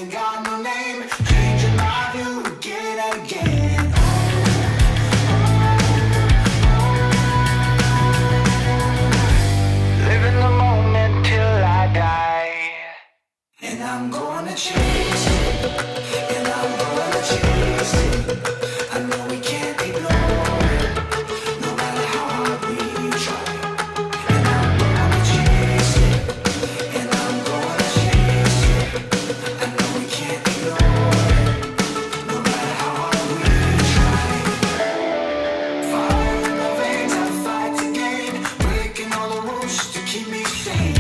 Ain't got no name, changing my view again and again. Living the moment till I die. And I'm gonna chase it, and I'm gonna chase it. I know we can't ignore it, no matter how hard we try. And I'm gonna chase it, and I'm gonna chase it. I know we can't ignore it, no matter how hard we try. Fire in the veins, I fight to gain, breaking all the rules to keep me sane.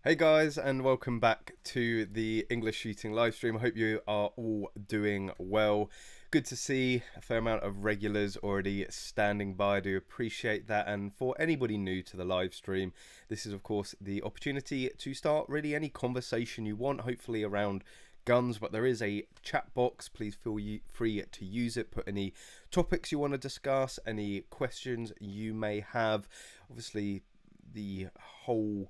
Hey guys, and welcome back to the English shooting live stream. I hope you are all doing well. Good to see a fair amount of regulars already standing by. I do appreciate that. And for anybody new to the live stream, this is of course the opportunity to start really any conversation you want, hopefully around guns, but there is a chat box. Please feel free to use it. Put any topics you want to discuss, any questions you may have. Obviously, the whole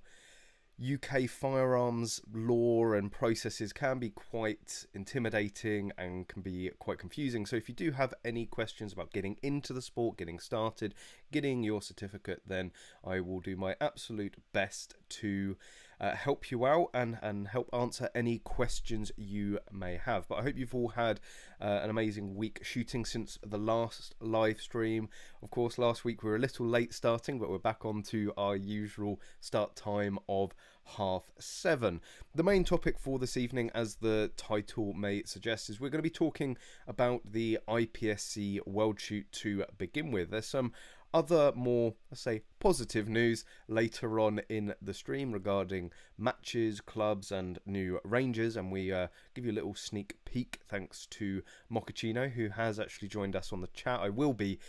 UK firearms law and processes can be quite intimidating and can be quite confusing. So if you do have any questions about getting into the sport, getting started, getting your certificate, then I will do my absolute best to help you out and help answer any questions you may have. But I hope you've all had an amazing week shooting since the last live stream. Of course, last week we were a little late starting, but we're back on to our usual start time of 7:30. The main topic for this evening, as the title may suggest, is we're going to be talking about the IPSC World Shoot to begin with. There's some other more, let's say, positive news later on in the stream regarding matches, clubs and new ranges, and we give you a little sneak peek thanks to Mochaccino, who has actually joined us on the chat. I will be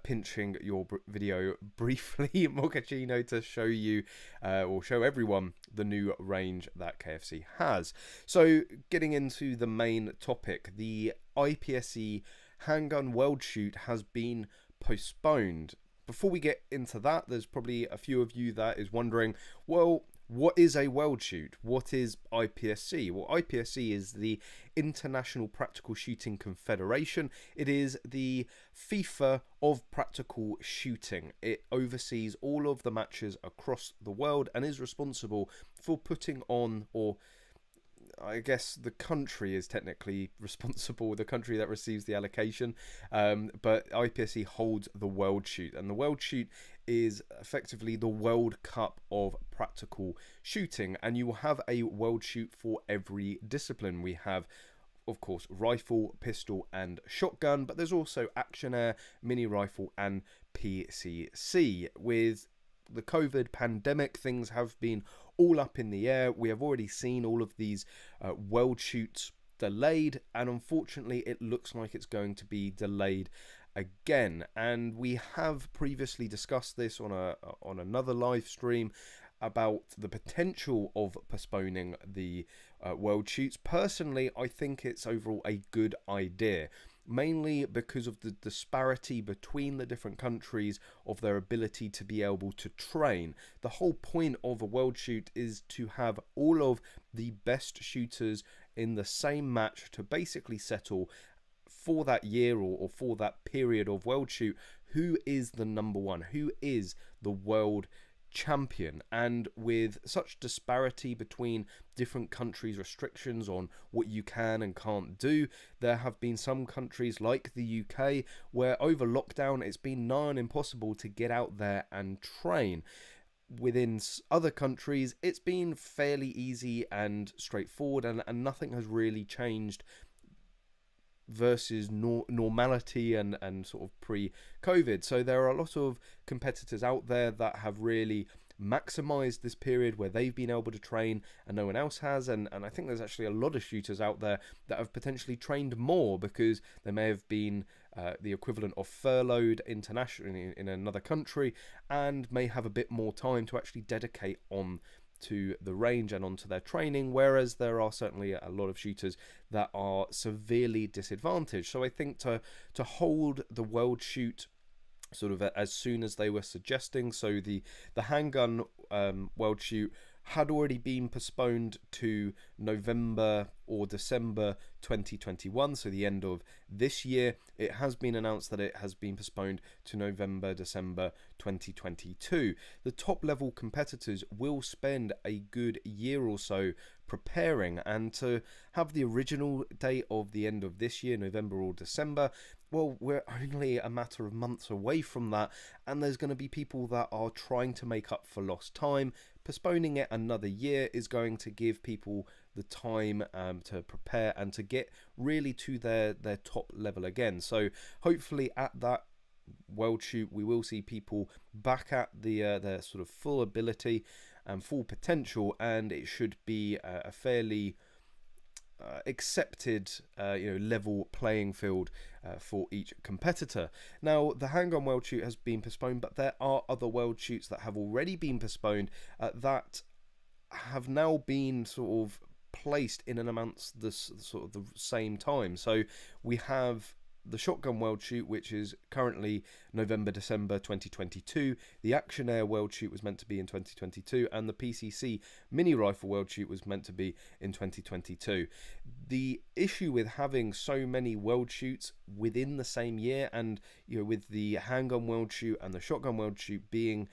pinching your video briefly, Mochaccino, to show you or show everyone the new range that KFC has. So getting into the main topic, the IPSC Handgun World Shoot has been postponed. Before we get into that, there's probably a few of you that is wondering, well, what is a world shoot? What is IPSC? Well, IPSC is the International Practical Shooting Confederation. It is the FIFA of practical shooting. It oversees all of the matches across the world and is responsible for putting on, or I guess the country is technically responsible, the country that receives the allocation, but IPSC holds the World Shoot, and the World Shoot is effectively the World Cup of practical shooting, and you will have a World Shoot for every discipline. We have, of course, rifle, pistol and shotgun, but there's also action air, mini rifle and PCC. With the COVID pandemic, things have been all up in the air. We have already seen all of these world shoots delayed, and unfortunately it looks like it's going to be delayed again. And we have previously discussed this on another live stream about the potential of postponing the world shoots. Personally, I think it's overall a good idea, mainly because of the disparity between the different countries of their ability to be able to train. The whole point of a world shoot is to have all of the best shooters in the same match to basically settle for that year or for that period of world shoot who is the number one, who is the world champion. And with such disparity between different countries' restrictions on what you can and can't do, there have been some countries like the UK where over lockdown it's been nigh on impossible to get out there and train. Within other countries it's been fairly easy and straightforward, and nothing has really changed versus normality and sort of pre-COVID. So there are a lot of competitors out there that have really maximized this period where they've been able to train and no one else has, and I think there's actually a lot of shooters out there that have potentially trained more because they may have been the equivalent of furloughed internationally in another country and may have a bit more time to actually dedicate on to the range and onto their training, whereas there are certainly a lot of shooters that are severely disadvantaged. So I think to hold the world shoot sort of as soon as they were suggesting, so the handgun world shoot had already been postponed to November or December 2021, so the end of this year. It has been announced that it has been postponed to November, December 2022. The top level competitors will spend a good year or so preparing, and to have the original date of the end of this year, November or December, well, we're only a matter of months away from that, and there's going to be people that are trying to make up for lost time. Postponing it another year is going to give people the time to prepare and to get really to their top level again. So hopefully at that world shoot we will see people back at their sort of full ability, and full potential, and it should be a fairly accepted level playing field for each competitor. Now, the Handgun World Shoot has been postponed, but there are other World Shoots that have already been postponed that have now been sort of placed in and amongst this sort of the same time. So we have the Shotgun World Shoot, which is currently November-December 2022. The Action Air World Shoot was meant to be in 2022, and the PCC Mini Rifle World Shoot was meant to be in 2022. The issue with having so many World Shoots within the same year, and with the Handgun World Shoot and the Shotgun World Shoot being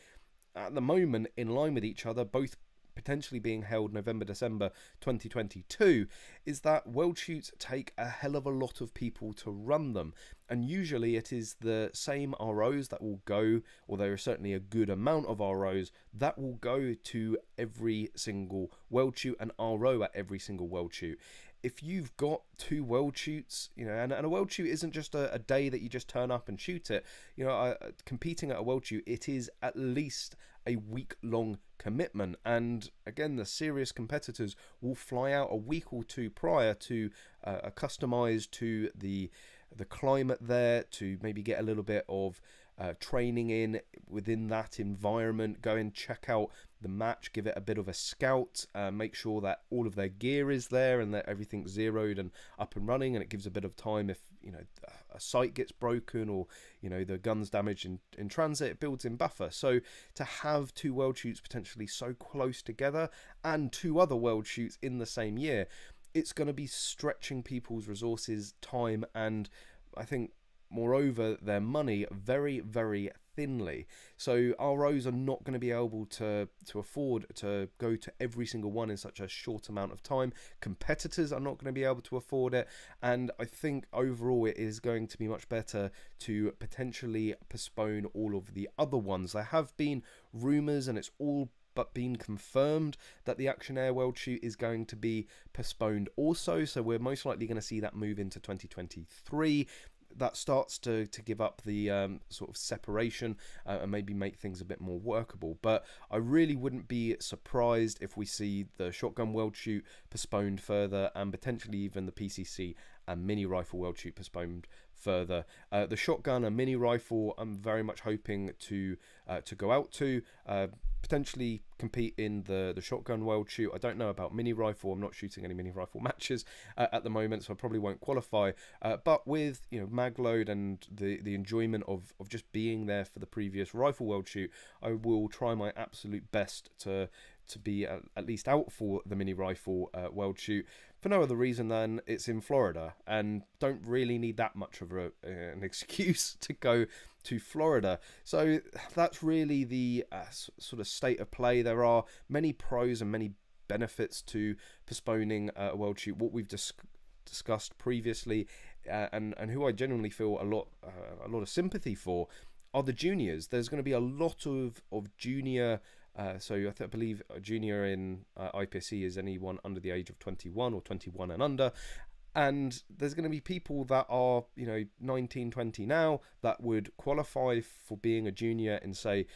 at the moment in line with each other, both potentially being held November-December 2022, is that World Shoots take a hell of a lot of people to run them, and usually it is the same ROs that will go, or there is certainly a good amount of ROs that will go to every single World Shoot and RO at every single World Shoot. If you've got 2 World Shoots, and a World Shoot isn't just a day that you just turn up and shoot it. Competing at a World Shoot, it is at least a week-long commitment, and again, the serious competitors will fly out a week or two prior to customize to the climate there, to maybe get a little bit of training in within that environment, go and check out the match, give it a bit of a scout, make sure that all of their gear is there and that everything's zeroed and up and running, and it gives a bit of time if a sight gets broken or the gun's damaged in transit, it builds in buffer. So to have 2 World Shoots potentially so close together and 2 other World Shoots in the same year, it's going to be stretching people's resources, time, and I think moreover their money very, very thinly. So ROs are not going to be able to afford to go to every single one in such a short amount of time. Competitors are not going to be able to afford it, and I think overall it is going to be much better to potentially postpone all of the other ones. There have been rumours, and it's all but been confirmed that the Action Air World Shoot is going to be postponed also, so we're most likely going to see that move into 2023. That starts to give up the sort of separation and maybe make things a bit more workable. But I really wouldn't be surprised if we see the Shotgun World Shoot postponed further, and potentially even the PCC and Mini Rifle World Shoot postponed further. The Shotgun and Mini Rifle, I'm very much hoping to go out to. Potentially compete in the Shotgun World Shoot. I don't know about Mini Rifle. I'm not shooting any Mini Rifle matches at the moment, so I probably won't qualify. But with mag load and the enjoyment of just being there for the previous Rifle World Shoot, I will try my absolute best to be at least out for the Mini Rifle World Shoot, for no other reason than it's in Florida, and don't really need that much of an excuse to go to Florida. So that's really the sort of state of play. There are many pros and many benefits to postponing a World Shoot. What we've discussed previously, and who I genuinely feel a lot of sympathy for, are the juniors. There's going to be a lot of junior. So I believe a junior in IPSC is anyone under the age of 21 or 21 and under. And there's going to be people that are, 19, 20 now that would qualify for being a junior in, say,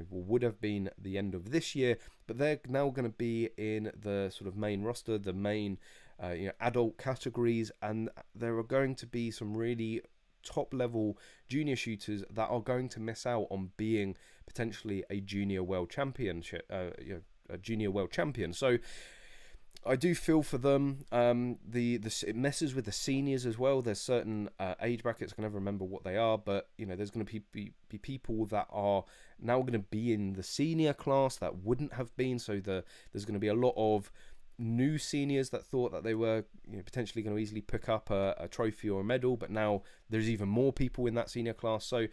would have been the end of this year, but they're now going to be in the sort of main roster, the main, adult categories, and there are going to be some really top-level junior shooters that are going to miss out on being potentially a junior world championship, a junior world champion. So I do feel for them. It messes with the seniors as well. There's certain age brackets, I can never remember what they are, but there's going to be people that are now going to be in the senior class that wouldn't have been. So there's going to be a lot of new seniors that thought that they were potentially going to easily pick up a trophy or a medal, but now there's even more people in that senior class. So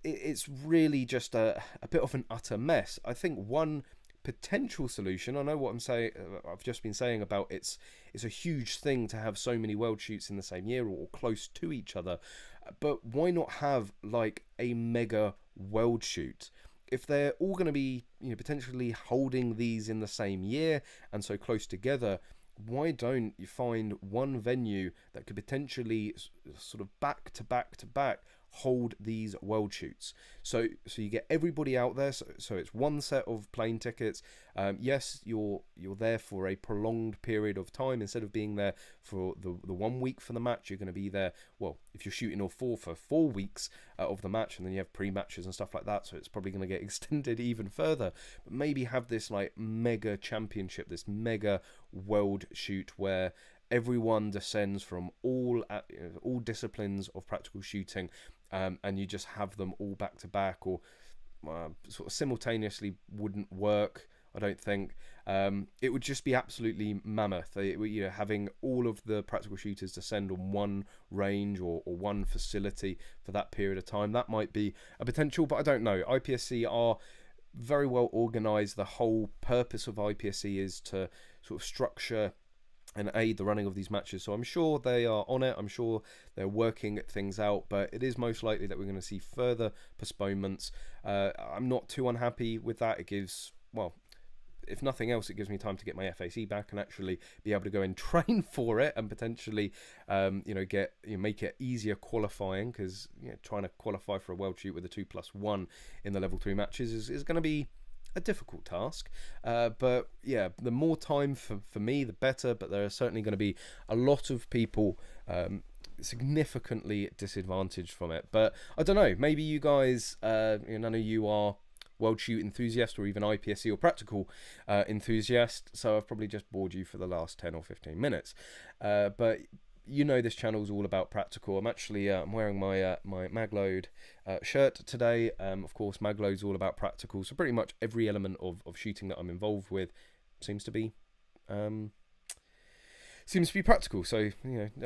it's really just a bit of an utter mess. I think one potential solution, I know what I'm saying, I've just been saying about it's a huge thing to have so many world shoots in the same year or close to each other, but why not have like a mega world shoot? If they're all going to be potentially holding these in the same year and so close together, why don't you find one venue that could potentially sort of back to back hold these world shoots. So you get everybody out there. So it's one set of plane tickets. Yes, you're there for a prolonged period of time. Instead of being there for the 1 week for the match, you're going to be there, well, if you're shooting all four, for 4 weeks of the match, and then you have pre-matches and stuff like that, so it's probably going to get extended even further. But maybe have this like mega championship, this mega world shoot where everyone descends from all disciplines of practical shooting, and you just have them all back to back, or sort of simultaneously wouldn't work, I don't think. It would just be absolutely mammoth. Having all of the practical shooters descend on one range or one facility for that period of time, that might be a potential, but I don't know. IPSC are very well organised. The whole purpose of IPSC is to sort of structure and aid the running of these matches, so I'm sure they are on it. I'm sure they're working things out, but it is most likely that we're going to see further postponements. I'm not too unhappy with that. It gives, well, if nothing else, it gives me time to get my FAC back and actually be able to go and train for it, and potentially make it easier qualifying, because trying to qualify for a world shoot with a 2+1 in the level 3 matches is going to be a difficult task, but yeah, the more time for me, the better. But there are certainly going to be a lot of people significantly disadvantaged from it. But I don't know, maybe you guys, none of you are world shoot enthusiast or even IPSC or practical enthusiast, so I've probably just bored you for the last 10 or 15 minutes, but this channel is all about practical. I'm actually I'm wearing my my Magload shirt today. Of course, Magload's all about practical, so pretty much every element of shooting that I'm involved with seems to be practical. So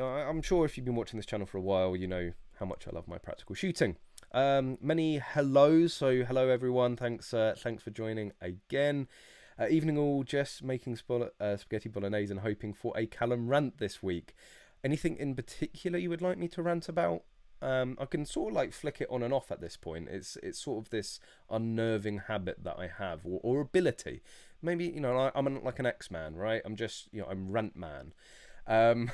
I'm sure if you've been watching this channel for a while, you know how much I love my practical shooting. Many hellos, so hello everyone, thanks for joining again. Evening all, Jess making spaghetti bolognese and hoping for a Callum rant this week. Anything in particular you would like me to rant about? I can sort of like flick it on and off at this point. It's sort of this unnerving habit that I have, or ability. Maybe, I'm like an X-Man, right? I'm just, I'm rant man. But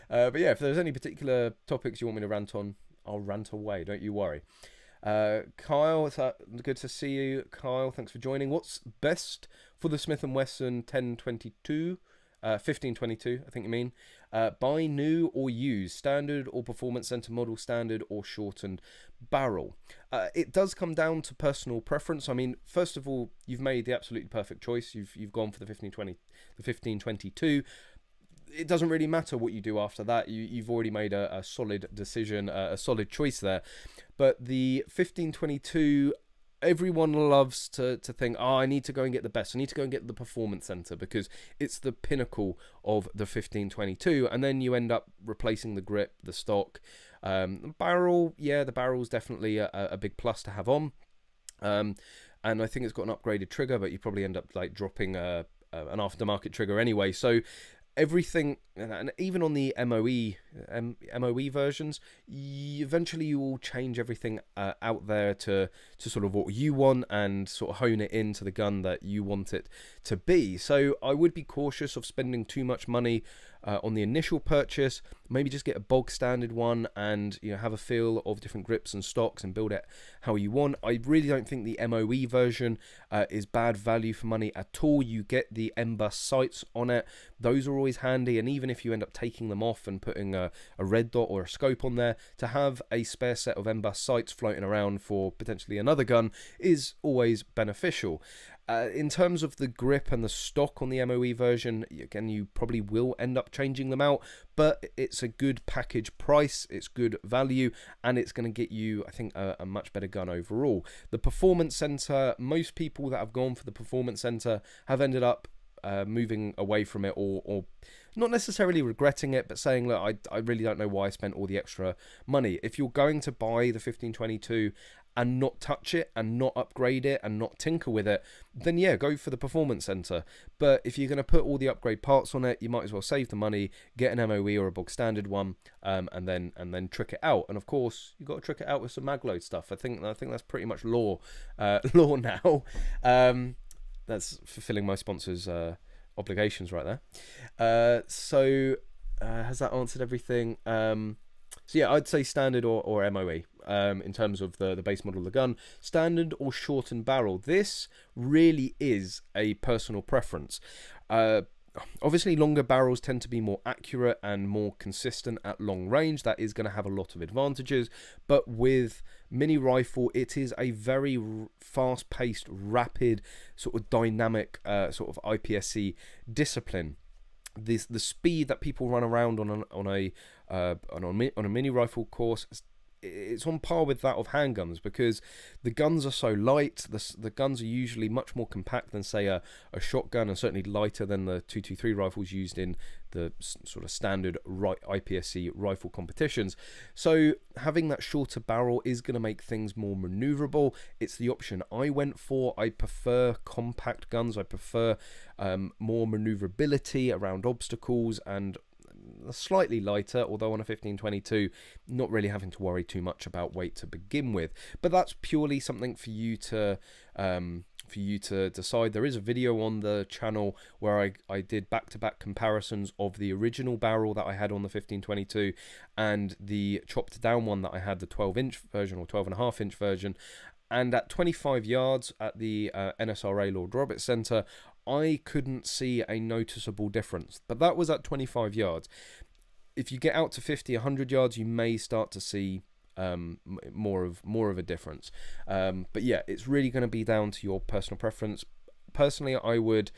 yeah, if there's any particular topics you want me to rant on, I'll rant away, don't you worry. Kyle, it's good to see you. Kyle, thanks for joining. What's best for the Smith & Wesson 1022? 1522, I think you mean. Buy new or use, standard or performance center model, standard or shortened barrel. It does come down to personal preference. I mean, first of all, you've made the absolutely perfect choice. You've gone for the 1522. It doesn't really matter what you do after that. You've already made a solid decision, a solid choice there. But the 1522, everyone loves to think, I need to go and get the best. I need to go and get the performance center because it's the pinnacle of the 1522. And then you end up replacing the grip, the stock. Barrel, yeah, the barrel's definitely a big plus to have on. And I think it's got an upgraded trigger, but you probably end up like dropping an aftermarket trigger anyway. So everything, and even on the MOE versions, eventually you will change everything out there to sort of what you want and sort of hone it into the gun that you want it to be. So I would be cautious of spending too much money on the initial purchase. Maybe just get a bog standard one and have a feel of different grips and stocks and build it how you want. I really don't think the MOE version is bad value for money at all. You get the M-bus sights on it. Those are always handy, and even if you end up taking them off and putting a red dot or a scope on there, to have a spare set of M-bus sights floating around for potentially another gun is always beneficial. In terms of the grip and the stock on the MOE version, again, you probably will end up changing them out, but it's a good package price, it's good value, and it's going to get you, I think, a much better gun overall. The Performance Center, most people that have gone for the Performance Center have ended up moving away from it, or not necessarily regretting it, but saying, look, I really don't know why I spent all the extra money. If you're going to buy the 1522 and not touch it and not upgrade it and not tinker with it, then yeah, go for the Performance Center. But if you're going to put all the upgrade parts on it, you might as well save the money, get an MOE or a bog standard one, and then trick it out. And of course, you've got to trick it out with some Magload stuff. I think that's pretty much law now. That's fulfilling my sponsors' obligations right there. So has that answered everything? So So yeah, I'd say standard or MOE in terms of the base model of the gun. Standard or shortened barrel. This really is a personal preference. Obviously, longer barrels tend to be more accurate and more consistent at long range. That is going to have a lot of advantages. But with mini rifle, it is a very fast-paced, rapid, sort of dynamic sort of IPSC discipline. The speed that people run around on a mini rifle course, it's on par with that of handguns, because the guns are so light. The guns are usually much more compact than, say, a shotgun, and certainly lighter than the 223 rifles used in the sort of standard IPSC rifle competitions. So having that shorter barrel is going to make things more maneuverable. It's the option I went for. I prefer compact guns. I prefer more maneuverability around obstacles, and slightly lighter, although on a 1522 not really having to worry too much about weight to begin with. But that's purely something for you to decide. There is a video on the channel where I did back-to-back comparisons of the original barrel that I had on the 1522 and the chopped down one that I had, the 12-inch version or 12.5-inch version. And at 25 yards at the NSRA Lord Roberts Centre, I couldn't see a noticeable difference. But that was at 25 yards. If you get out to 50, 100 yards, you may start to see more of a difference. But yeah, it's really going to be down to your personal preference. Personally, I would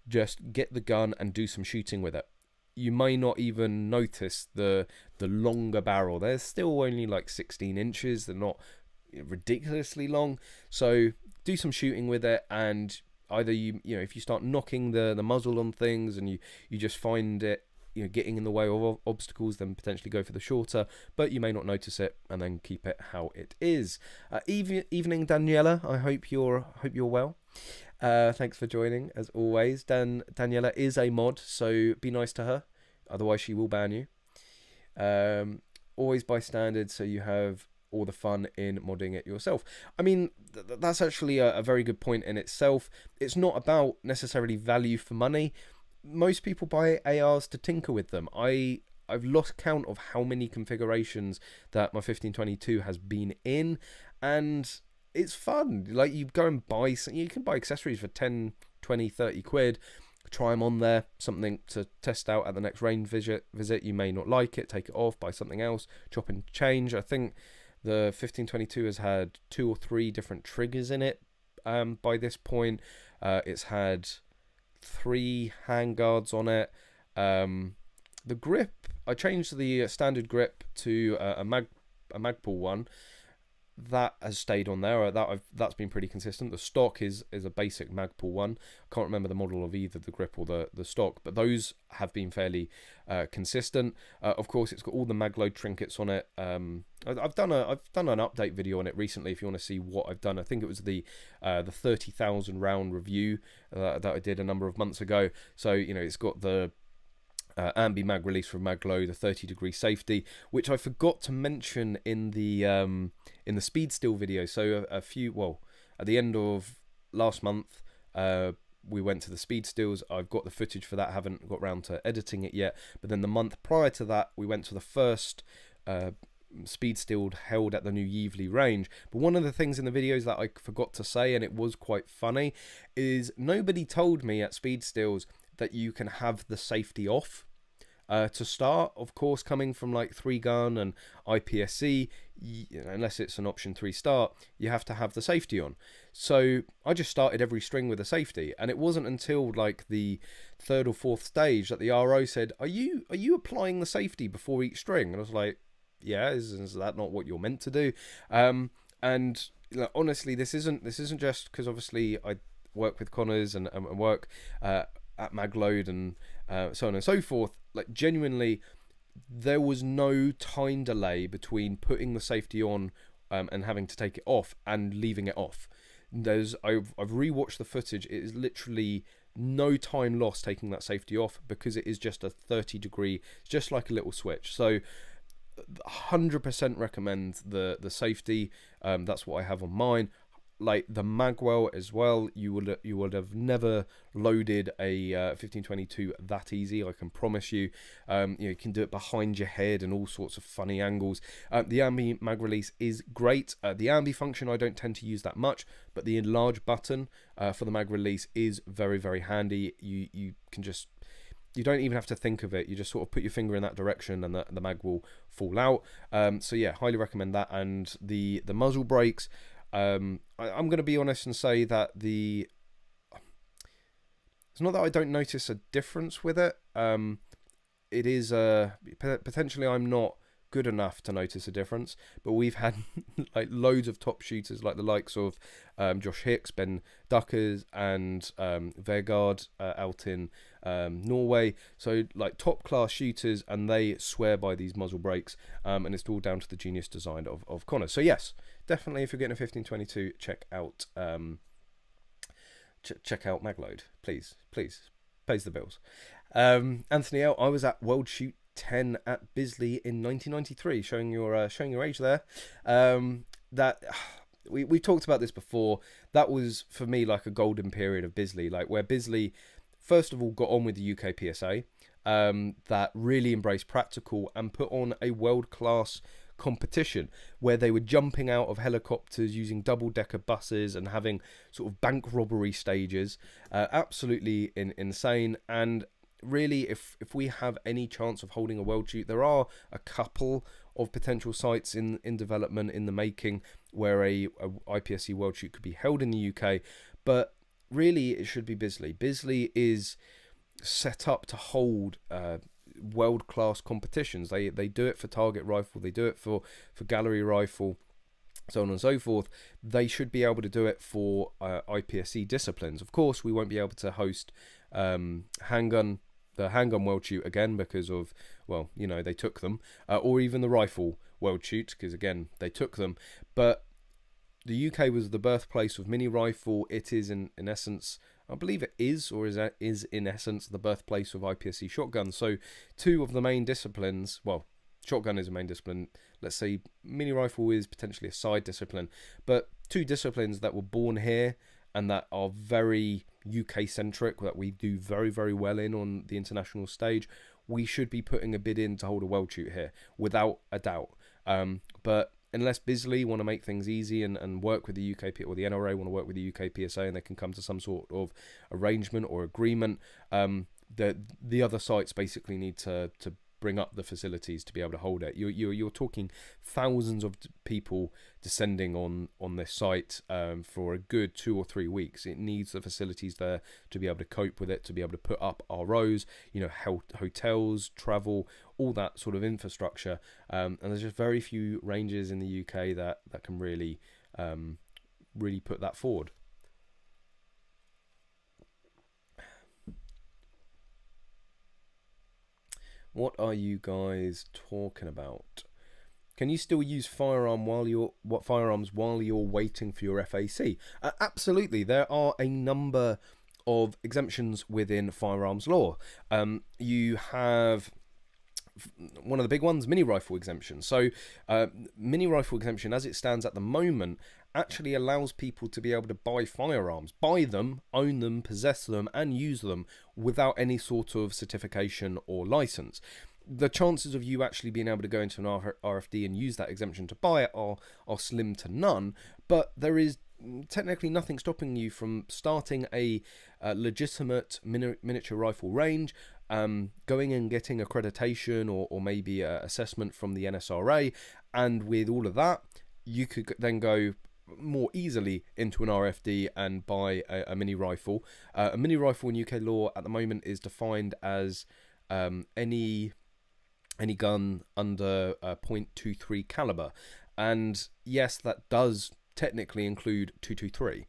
just get the gun and do some shooting with it. You may not even notice the longer barrel. They're still only like 16 inches. They're not ridiculously long. So do some shooting with it, and either you know, if you start knocking the muzzle on things and you just find it, you know, getting in the way of obstacles, then potentially go for the shorter, but you may not notice it, and then keep it how it is. Evening, Daniela. I hope you're well. Thanks for joining as always. Daniela is a mod, so be nice to her, otherwise she will ban you. Always buy standard, so you have all the fun in modding it yourself. I mean, that's actually a very good point in itself. It's not about necessarily value for money. Most people buy ARs to tinker with them. I've lost count of how many configurations that my 1522 has been in, and it's fun. Like, you go and buy, you can buy accessories for 10, 20, 30 quid, try them on there, something to test out at the next range visit. You may not like it, take it off, buy something else, chop and change. I think the 1522 has had 2 or 3 different triggers in it by this point. It's had 3 handguards on it. The grip, I changed the standard grip to a Magpul one. That has stayed on there. That's been pretty consistent. The stock is a basic Magpul one. I can't remember the model of either the grip or the stock, but those have been fairly consistent. Of course, it's got all the magload trinkets on it. I've done an update video on it recently. If you want to see what I've done, I think it was the 30,000 round review that I did a number of months ago. So, you know, it's got the ambi mag release from Maglow, the 30-degree safety, which I forgot to mention in the speed still video. So at the end of last month, we went to the speed stills. I've got the footage for that. Haven't got round to editing it yet. But then the month prior to that, we went to the first speed still held at the new Yevley range. But one of the things in the videos that I forgot to say, and it was quite funny, is nobody told me at speed stills that you can have the safety off to start. Of course, coming from like 3-gun and IPSC, unless it's an option 3 start, you have to have the safety on. So I just started every string with a safety, and it wasn't until like the 3rd or 4th stage that the RO said, are you applying the safety before each string? And I was like, yeah, is that not what you're meant to do? And you know, honestly, this isn't just because obviously I work with Connors and work at Magload and so on and so forth. Like, genuinely, there was no time delay between putting the safety on and having to take it off and leaving it off. I've rewatched the footage. It is literally no time lost taking that safety off, because it is just a 30-degree, just like a little switch. So 100% recommend the safety. That's what I have on mine. like the magwell as well, you would have never loaded a 1522 that easy, I can promise you. You can do it behind your head and all sorts of funny angles. The ambi mag release is great. The ambi function I don't tend to use that much, but the enlarge button for the mag release is very, very handy. You can just, you don't even have to think of it. You just sort of put your finger in that direction and the mag will fall out. So yeah, highly recommend that. And the muzzle brakes, I'm going to be honest and say that it's not that I don't notice a difference with it. It is potentially I'm not good enough to notice a difference, but we've had like loads of top shooters like the likes of Josh Hicks, Ben Duckers, and Vegard out in Norway, so like top class shooters, and they swear by these muzzle brakes, and it's all down to the genius design of Connor. So yes, definitely if you're getting a 1522, check out Magload, please pays the bills. Anthony L, I was at World Shoot 10 at Bisley in 1993, showing your age there. That we talked about this before. That was for me like a golden period of Bisley, like where Bisley first of all got on with the UK PSA, that really embraced practical and put on a world-class competition where they were jumping out of helicopters using double-decker buses and having sort of bank robbery stages. Absolutely insane. And really, if we have any chance of holding a world shoot, there are a couple of potential sites in development, in the making, where a IPSC world shoot could be held in the UK, but really it should be Bisley. Bisley is set up to hold world-class competitions. They do it for target rifle, they do it for gallery rifle, so on and so forth. They should be able to do it for IPSC disciplines. Of course, we won't be able to host the handgun world shoot again because of, well, you know, they took them, or even the rifle world shoot because again they took them. But the UK was the birthplace of mini rifle. It is in essence, I believe it is, or is in essence the birthplace of IPSC shotgun. So two of the main disciplines, well, shotgun is a main discipline, let's say mini rifle is potentially a side discipline, but two disciplines that were born here and that are very UK centric, that we do very, very well in on the international stage. We should be putting a bid in to hold a world shoot here without a doubt. But unless Bisley want to make things easy and work with the UK, or the NRA want to work with the UK PSA and they can come to some sort of arrangement or agreement, the other sites basically need to bring up the facilities to be able to hold it. You're talking thousands of people descending on this site for a good 2 or 3 weeks. It needs the facilities there to be able to cope with it, to be able to put up ROs, hotels, travel, all that sort of infrastructure. And there's just very few ranges in the UK that can really put that forward. What are you guys talking about? Can you still use firearms while you're waiting for your FAC? Absolutely. There are a number of exemptions within firearms law. You have one of the big ones, mini rifle exemption. So mini rifle exemption as it stands at the moment actually allows people to be able to buy firearms, buy them, own them, possess them and use them without any sort of certification or license. The chances of you actually being able to go into an RFD and use that exemption to buy it are slim to none, but there is technically nothing stopping you from starting a legitimate miniature rifle range, going and getting accreditation or maybe assessment from the NSRA, and with all of that you could then go more easily into an RFD and buy a mini rifle. A mini rifle in UK law at the moment is defined as any gun under .23 caliber, and yes, that does technically include 223.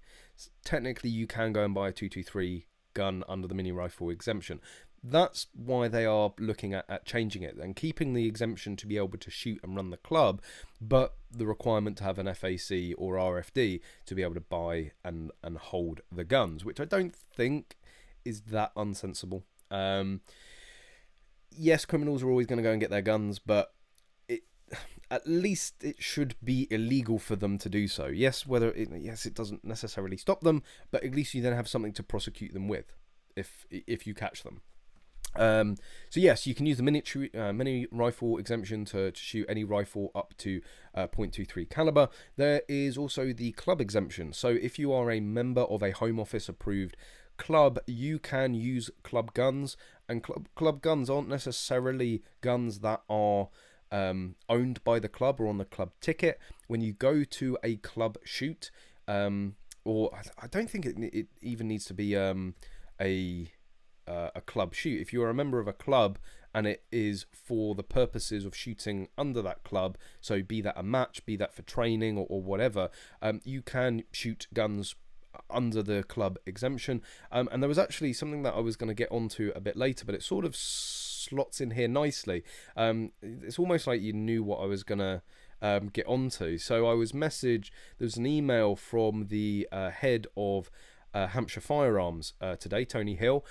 Technically you can go and buy a 223 gun under the mini rifle exemption. That's why they are looking at changing it and keeping the exemption to be able to shoot and run the club, but the requirement to have an FAC or RFD to be able to buy and hold the guns, which I don't think is that unsensible. Yes, criminals are always going to go and get their guns, but at least it should be illegal for them to do so. Yes, it doesn't necessarily stop them, but at least you then have something to prosecute them with if you catch them. So yes, you can use the mini rifle exemption to shoot any rifle up to .23 caliber. There is also the club exemption. So if you are a member of a Home Office approved club, you can use club guns, and club guns aren't necessarily guns that are owned by the club or on the club ticket. When you go to a club shoot, or I don't think it even needs to be a club shoot. If you're a member of a club and it is for the purposes of shooting under that club, so be that a match, be that for training or whatever, you can shoot guns under the club exemption. And there was actually something that I was going to get onto a bit later, but it sort of slots in here nicely. It's almost like you knew what I was going to get onto. So I was messaged, there's an email from the head of Hampshire Firearms today, Tony Hill.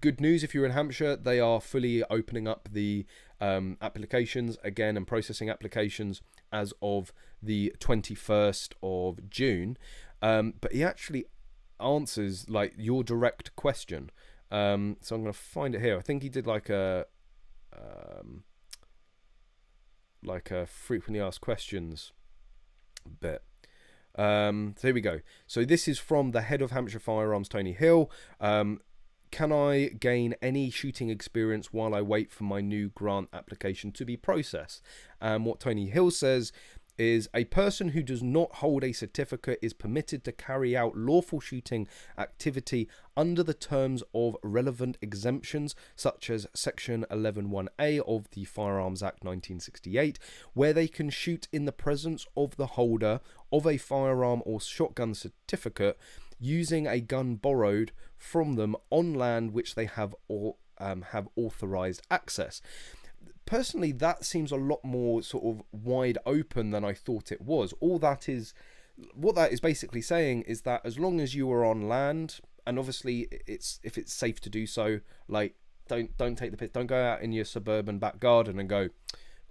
Good news, if you're in Hampshire, they are fully opening up the applications again and processing applications as of the 21st of June. But he actually answers like your direct question. So I'm going to find it here. I think he did like a frequently asked questions bit. So here we go. So this is from the head of Hampshire Firearms, Tony Hill. Can I gain any shooting experience while I wait for my new grant application to be processed? What Tony Hill says is a person who does not hold a certificate is permitted to carry out lawful shooting activity under the terms of relevant exemptions, such as Section 11(1)(a) of the Firearms Act 1968, where they can shoot in the presence of the holder of a firearm or shotgun certificate using a gun borrowed from them on land which they have authorized access. Personally, that seems a lot more sort of wide open than I thought it was. What that is basically saying is that as long as you are on land, and obviously if it's safe to do so, like don't take the piss, don't go out in your suburban back garden and go,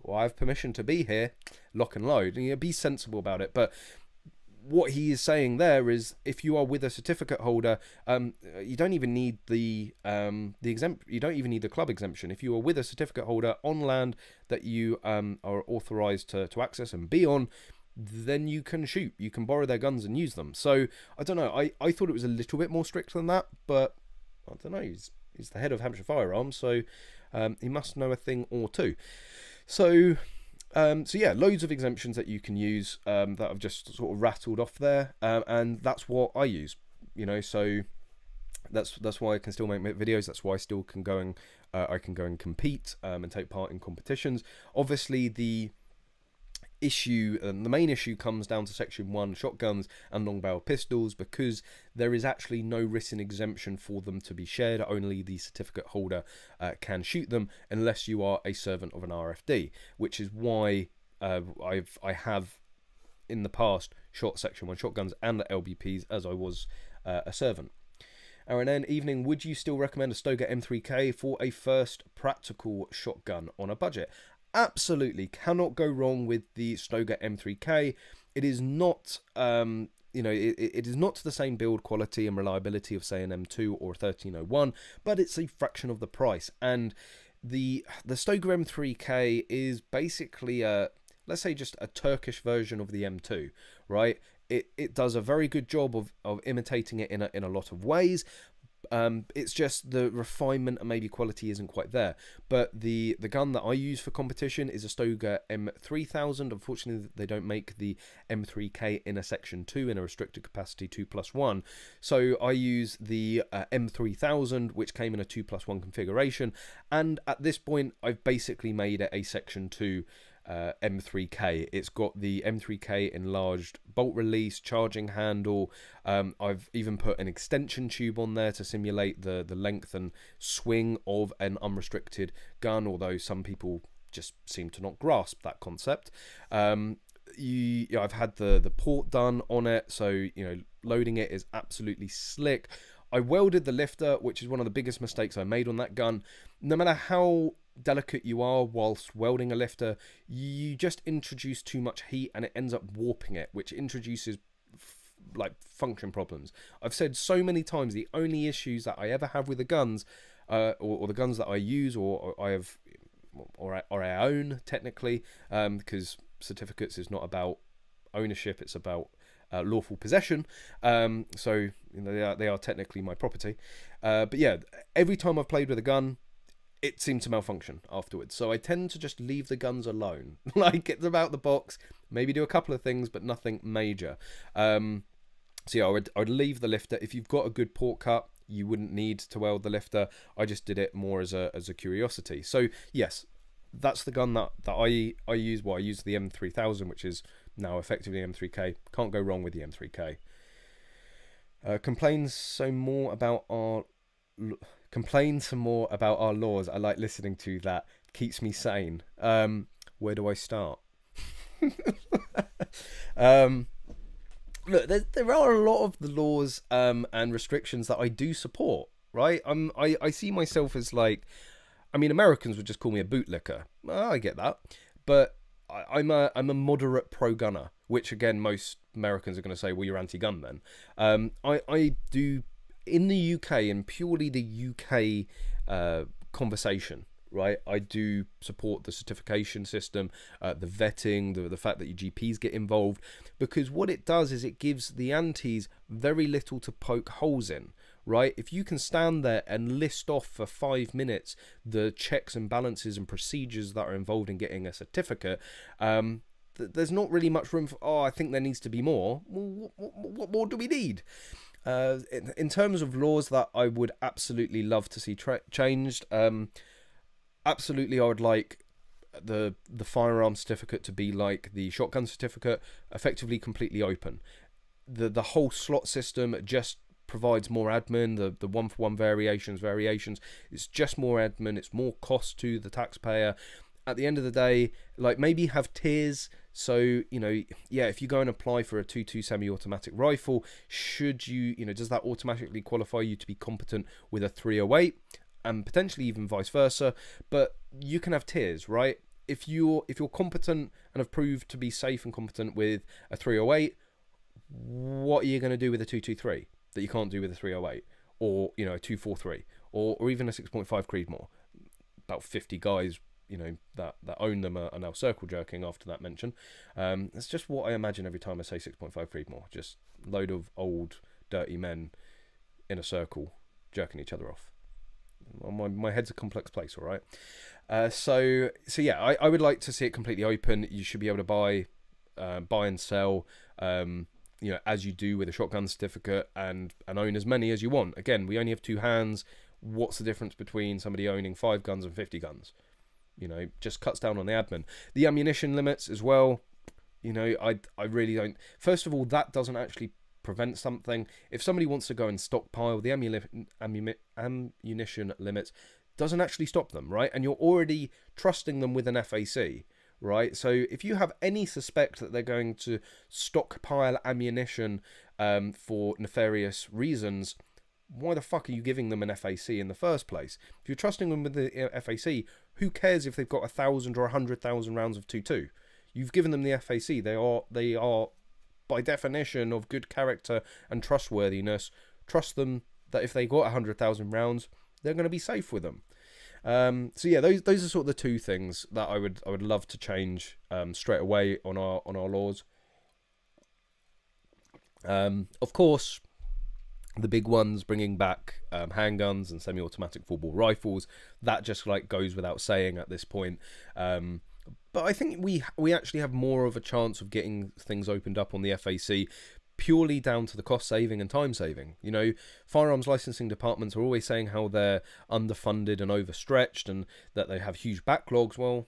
well, I have permission to be here, lock and load, and be sensible about it. But what he is saying there is, if you are with a certificate holder, you don't even need the you don't even need the club exemption. If you are with a certificate holder on land that you are authorized to access and be on, then you can shoot. You can borrow their guns and use them. So I don't know. I thought it was a little bit more strict than that, but I don't know. He's the head of Hampshire Firearms, so he must know a thing or two. So yeah, loads of exemptions that you can use that I've just sort of rattled off there, and that's what I use, so that's why I can still make videos. That's why I still can go and compete and take part in competitions. Obviously the main issue comes down to Section 1 shotguns and long barrel pistols, because there is actually no written exemption for them to be shared. Only the certificate holder can shoot them unless you are a servant of an RFD, which is why I have in the past shot Section 1 shotguns and the LBPs as I was a servant. Aaron N. Evening, would you still recommend a Stoeger M3K for a first practical shotgun on a budget? Absolutely, cannot go wrong with the Stoeger M3K. It is not, it is not the same build quality and reliability of, say, an M2 or a 1301, but it's a fraction of the price. And the Stoeger M3K is basically let's say just a Turkish version of the M2, right? It does a very good job of imitating it in a lot of ways. It's just the refinement and maybe quality isn't quite there. But the gun that I use for competition is a Stoeger M3000. Unfortunately, they don't make the M3K in a Section 2 in a restricted capacity 2+1. So I use the M3000, which came in a 2+1 configuration. And at this point, I've basically made it a Section 2 M3K. It's got the M3K enlarged bolt release, charging handle. I've even put an extension tube on there to simulate the length and swing of an unrestricted gun, although some people just seem to not grasp that concept. I've had the port done on it, so loading it is absolutely slick. I welded the lifter, which is one of the biggest mistakes I made on that gun. No matter how delicate you are whilst welding a lifter, you just introduce too much heat and it ends up warping it, which introduces like function problems. I've said so many times the only issues that I ever have with the guns, or the guns that I use or I have or I own technically, because certificates is not about ownership, it's about lawful possession. So you know, they are technically my property. But yeah, every time I've played with a gun, it seemed to malfunction afterwards. So I tend to just leave the guns alone. Like, get them out the box, maybe do a couple of things, but nothing major. So yeah, I'd leave the lifter. If you've got a good port cut, you wouldn't need to weld the lifter. I just did it more as a curiosity. So yes, that's the gun that I use. Well, I use the M3000, which is now effectively M3K. Can't go wrong with the M3K. Complain some more about our laws. I like listening to that. Keeps me sane. Where do I start? Look, there are a lot of the laws and restrictions that I do support, right? I see myself as like, I mean, Americans would just call me a bootlicker. I get that, but I'm a moderate pro-gunner, which again, most Americans are going to say, well, you're anti-gun then. I do, in the UK, and purely the UK conversation, right? I do support the certification system, the vetting, the fact that your GPs get involved, because what it does is it gives the antis very little to poke holes in, right? If you can stand there and list off for 5 minutes the checks and balances and procedures that are involved in getting a certificate, there's not really much room for, oh, I think there needs to be more. Well, what more do we need? In terms of laws that I would absolutely love to see changed, absolutely, I would like the firearm certificate to be like the shotgun certificate, effectively completely open. The whole slot system just provides more admin. The one-for-one variations, it's just more admin. It's more cost to the taxpayer. At the end of the day, like, maybe have tiers. So, you know, yeah, if you go and apply for a 2.2 semi-automatic rifle, should you, you know, does that automatically qualify you to be competent with a 308? And potentially even vice versa, but you can have tiers, right? If you're competent and have proved to be safe and competent with a 308, what are you going to do with a 223 that you can't do with a 308, or, you know, a 243, or even a 6.5 Creedmoor? About 50 guys, you know, that own them are now circle jerking after that mention. It's just what I imagine every time I say 6.5 Creedmoor, just load of old dirty men in a circle jerking each other off. My head's a complex place, all right. So yeah, I would like to see it completely open. You should be able to buy and sell, you know, as you do with a shotgun certificate, and own as many as you want. Again, we only have 2 hands. What's the difference between somebody owning 5 guns and 50 guns? You know, just cuts down on the admin. The ammunition limits as well. You know, I really don't. First of all, that doesn't actually prevent something. If somebody wants to go and stockpile, the ammunition limits doesn't actually stop them, right? And you're already trusting them with an FAC, right? So if you have any suspect that they're going to stockpile ammunition for nefarious reasons, why the fuck are you giving them an FAC in the first place? If you're trusting them with the FAC, who cares if they've got 1,000 or 100,000 rounds of 2.2? You've given them the FAC. They are by definition of good character and trustworthiness. Trust them that if they got 100,000 rounds, they're going to be safe with them. So yeah, those are sort of the 2 things that I would love to change straight away on our laws. Of course, the big ones, bringing back handguns and semi-automatic full-bore rifles, that just like goes without saying at this point. But I think we actually have more of a chance of getting things opened up on the FAC purely down to the cost saving and time saving. You know, firearms licensing departments are always saying how they're underfunded and overstretched and that they have huge backlogs. Well,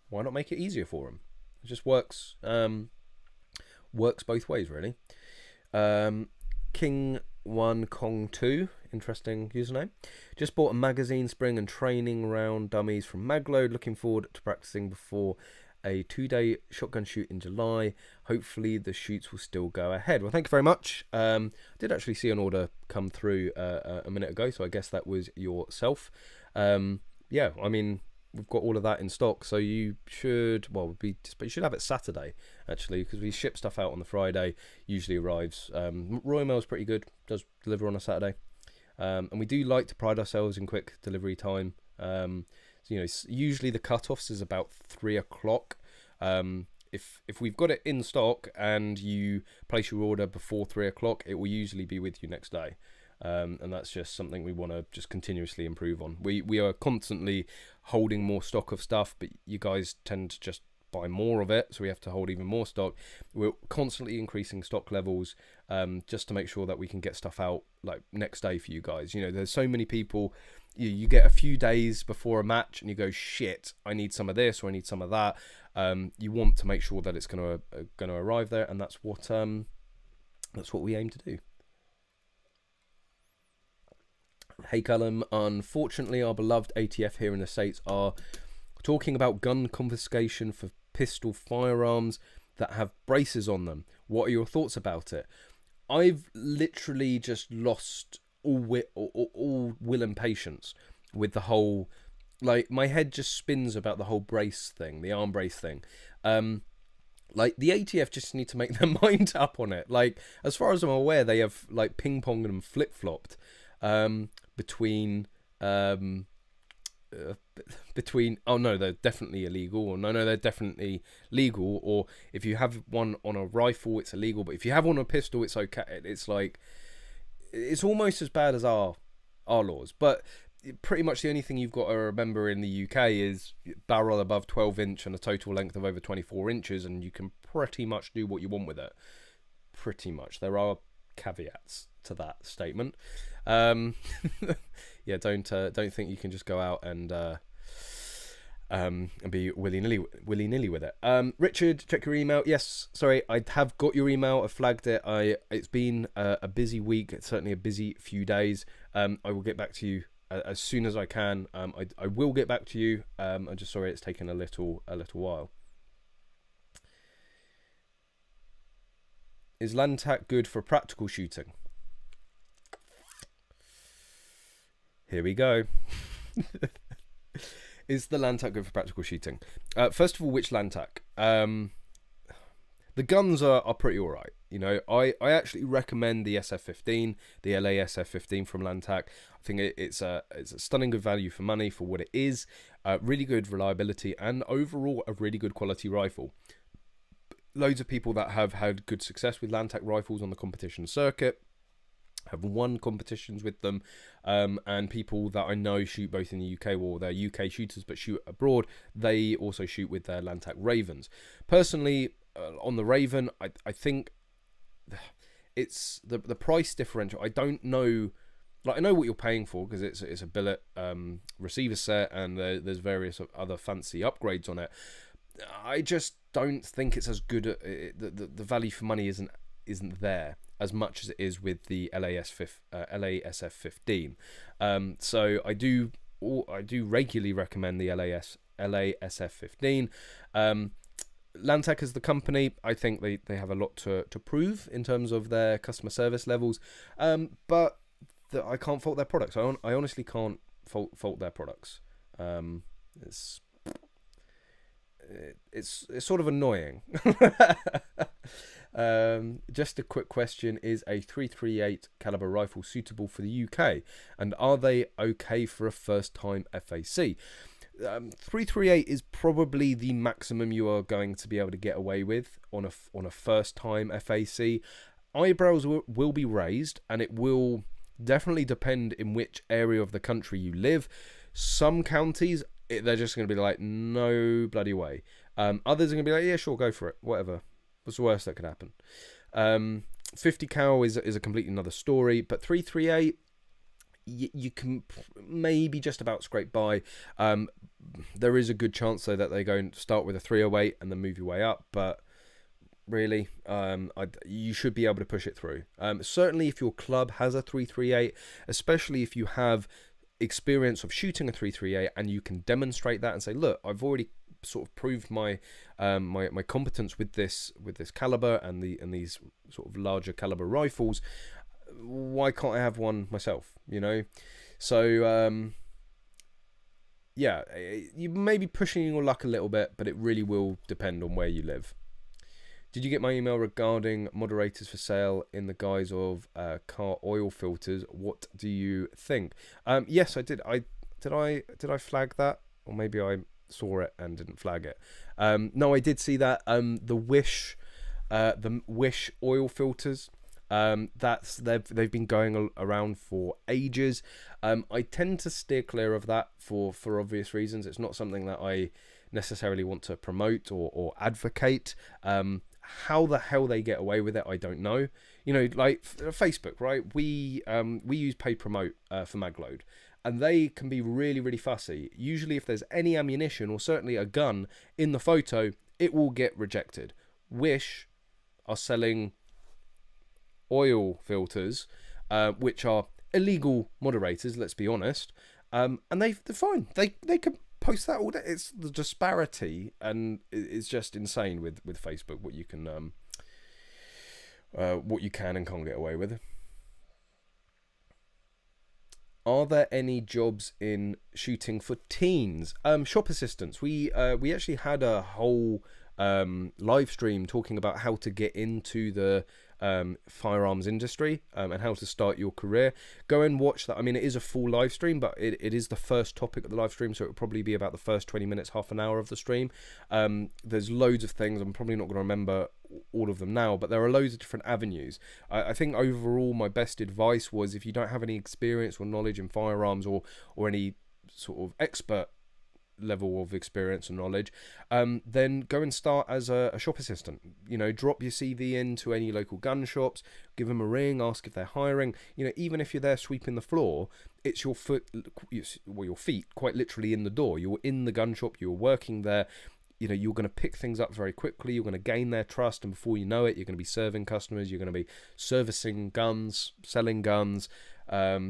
why not make it easier for them? It just works both ways, really. King1 Kong 2, interesting username. Just bought a magazine, spring and training round dummies from Magload. Looking forward to practicing before a 2-day shotgun shoot in July. Hopefully the shoots will still go ahead. Well, thank you very much. I did actually see an order come through a minute ago, so I guess that was yourself. Yeah, I mean, we've got all of that in stock, so you should, well, you should have it Saturday, actually, because we ship stuff out on the Friday, usually arrives. Royal Mail's pretty good, does deliver on a Saturday. And we do like to pride ourselves in quick delivery time. So, you know, usually the cut-offs is about 3 o'clock. If we've got it in stock and you place your order before 3 o'clock, it will usually be with you next day. And that's just something we want to just continuously improve on. We are constantly holding more stock of stuff, but you guys tend to just buy more of it, so we have to hold even more stock. We're constantly increasing stock levels, just to make sure that we can get stuff out like next day for you guys. You know, there's so many people, you get a few days before a match and you go, shit, I need some of this or I need some of that. You want to make sure that it's going to arrive there, and that's what we aim to do. Hey Callum, unfortunately our beloved ATF here in the States are talking about gun confiscation for pistol firearms that have braces on them. What are your thoughts about it? I've literally just lost all will and patience with the whole, like, my head just spins about the whole brace thing, the arm brace thing. Like, the ATF just need to make their mind up on it. Like, as far as I'm aware, they have like ping-ponged and flip-flopped between oh no, they're definitely illegal, or no, they're definitely legal, or if you have one on a rifle it's illegal, but if you have one on a pistol it's okay. It's like, it's almost as bad as our laws, but pretty much the only thing you've got to remember in the UK is barrel above 12 inch and a total length of over 24 inches, and you can pretty much do what you want with it. Pretty much. There are caveats to that statement. Yeah, don't think you can just go out and be willy-nilly with it. Richard, check your email. Yes, sorry, I have got your email. I flagged it. It's been a busy week. It's certainly a busy few days. I will get back to you as soon as I can. I will get back to you. I'm just sorry it's taken a little while. Is Lantac good for practical shooting? Here we go. Is the Lantac good for practical shooting? First of all, which Lantac? The guns are pretty alright. You know, I actually recommend the SF-15, the LA SF-15 from Lantac. I think it's a stunning good value for money for what it is. Really good reliability, and overall a really good quality rifle. Loads of people that have had good success with Lantac rifles on the competition circuit have won competitions with them, and people that I know shoot both in the UK, or they're UK shooters but shoot abroad, they also shoot with their Lantac Ravens. Personally, on the Raven, I think it's the price differential. I don't know, like, I know what you're paying for because it's a billet receiver set, and there's various other fancy upgrades on it. I just don't think it's as good. The value for money isn't there as much as it is with the LASF-15. So I do regularly recommend the LASF-15. Lantac as the company, I think they have a lot to prove in terms of their customer service levels, but I can't fault their products. I honestly can't fault their products. It's sort of annoying. Just a quick question: is a .338 caliber rifle suitable for the UK, and are they okay for a first-time FAC? .338 is probably the maximum you are going to be able to get away with on a first-time FAC. Eyebrows will be raised, and it will definitely depend in which area of the country you live. Some counties, they're just going to be like, no bloody way. Others are going to be like, yeah, sure, go for it, whatever. What's the worst that could happen? 50 cal is a completely another story, but .338, you can maybe just about scrape by. There is a good chance though that they go and start with a 308 and then move your way up, but really, you should be able to push it through. Certainly if your club has a .338, especially if you have experience of shooting a .338 and you can demonstrate that and say, look, I've already sort of proved my my competence with this caliber and these sort of larger caliber rifles, why can't I have one myself? You know, so yeah, you may be pushing your luck a little bit, but it really will depend on where you live. Did you get my email regarding moderators for sale in the guise of car oil filters? What do you think? Yes, I did. Did I flag that, or maybe I saw it and didn't flag it? No, I did see that. The Wish oil filters. They've been going around for ages. I tend to steer clear of that for obvious reasons. It's not something that I necessarily want to promote or advocate. How the hell they get away with it, I don't know. You know, like Facebook, right? We use pay promote for Magload, and they can be really, really fussy. Usually, if there's any ammunition or certainly a gun in the photo, it will get rejected. Wish are selling oil filters, which are illegal moderators. Let's be honest, and they're fine. They can post that all day. It's the disparity, and it's just insane with Facebook what you can and can't get away with. Are there any jobs in shooting for teens? Shop assistants. We actually had a whole live stream talking about how to get into the firearms industry and how to start your career. Go and watch that. I mean, it is a full live stream, but it is the first topic of the live stream, so it will probably be about the first 20 minutes, half an hour of the stream. There's loads of things. I'm probably not going to remember all of them now, but there are loads of different avenues. I think overall my best advice was, if you don't have any experience or knowledge in firearms or any sort of expert level of experience and knowledge, then go and start as a shop assistant. You know, drop your CV into any local gun shops, give them a ring, ask if they're hiring. You know, even if you're there sweeping the floor, it's your feet quite literally in the door. You're in the gun shop, you're working there. You know, you're going to pick things up very quickly. You're going to gain their trust, and before you know it, you're going to be serving customers. You're going to be servicing guns, selling guns,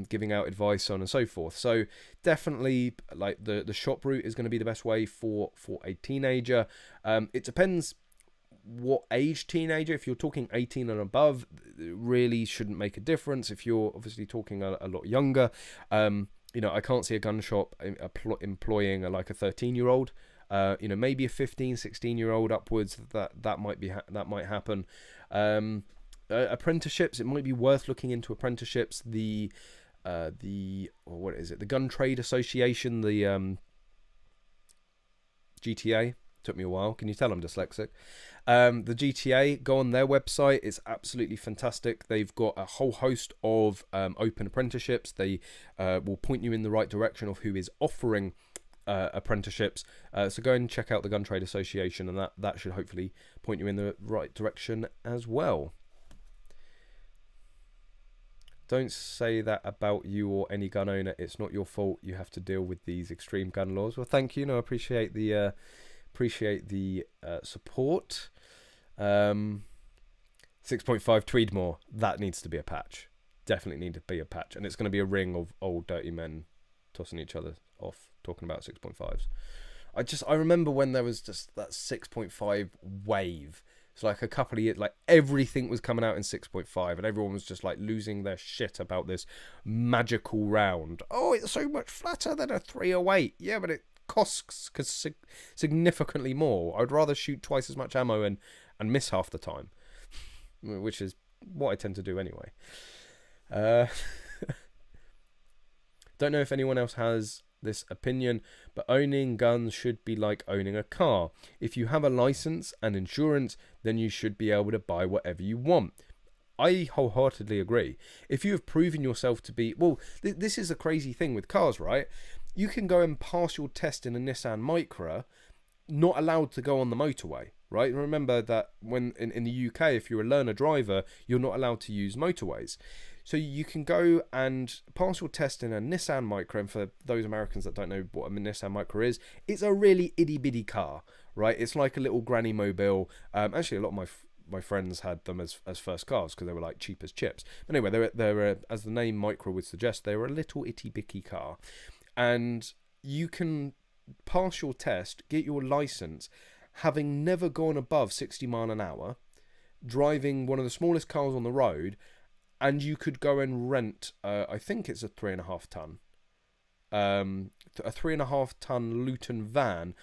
giving out advice, so on and so forth. So definitely, like, the shop route is going to be the best way for a teenager. It depends what age teenager. If you're talking 18 and above, it really shouldn't make a difference. If you're obviously talking a lot younger, you know, I can't see a gun shop employing like a 13-year-old. You know, maybe a 15, 16-year-old upwards, that might happen. Apprenticeships, it might be worth looking into apprenticeships. The Gun Trade Association, the GTA. Took me a while. Can you tell I'm dyslexic? The GTA, go on their website. It's absolutely fantastic. They've got a whole host of open apprenticeships. They will point you in the right direction of who is offering apprenticeships. So go and check out the Gun Trade Association, and that should hopefully point you in the right direction as well. Don't say that about you or any gun owner. It's not your fault. You have to deal with these extreme gun laws. Well, thank you. No, I appreciate the support. 6.5 Tweedmore. That needs to be a patch. Definitely need to be a patch, and it's going to be a ring of old dirty men tossing each other off, talking about 6.5s. I remember when there was just that 6.5 wave. It's like a couple of years, like everything was coming out in 6.5, and everyone was just like losing their shit about this magical round. Oh, it's so much flatter than a 308. Yeah, but it costs significantly more. I'd rather shoot twice as much ammo and miss half the time, which is what I tend to do anyway. Don't know if anyone else has this opinion, but owning guns should be like owning a car. If you have a license and insurance, then you should be able to buy whatever you want. I wholeheartedly agree. If you have proven yourself to be... Well, this is a crazy thing with cars, right? You can go and pass your test in a Nissan Micra, not allowed to go on the motorway, right? Remember that when in the UK, if you're a learner driver, you're not allowed to use motorways. So you can go and pass your test in a Nissan Micra, and for those Americans that don't know what a Nissan Micra is, it's a really itty-bitty car, right? It's like a little granny mobile. Actually, a lot of my friends had them as first cars because they were like cheap as chips. But anyway, they were, as the name Micra would suggest, they were a little itty-bitty car. And you can pass your test, get your license, having never gone above 60 mile an hour, driving one of the smallest cars on the road, and you could go and rent, I think it's a 3.5 ton, a 3.5 ton Luton van,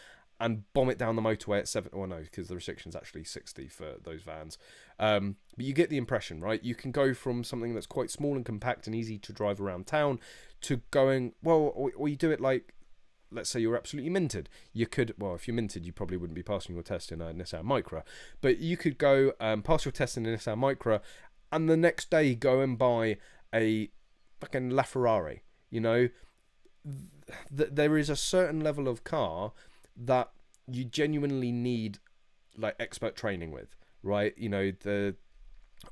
and bomb it down the motorway at 7. Well, no, because the restriction's actually 60 for those vans. But you get the impression, right? You can go from something that's quite small and compact and easy to drive around town to going, well, or you do it like, let's say you're absolutely minted. You could, well, if you're minted, you probably wouldn't be passing your test in a Nissan Micra, but you could go pass your test in a Nissan Micra, and the next day go and buy a fucking LaFerrari. You know, there is a certain level of car that you genuinely need like expert training with, right? You know,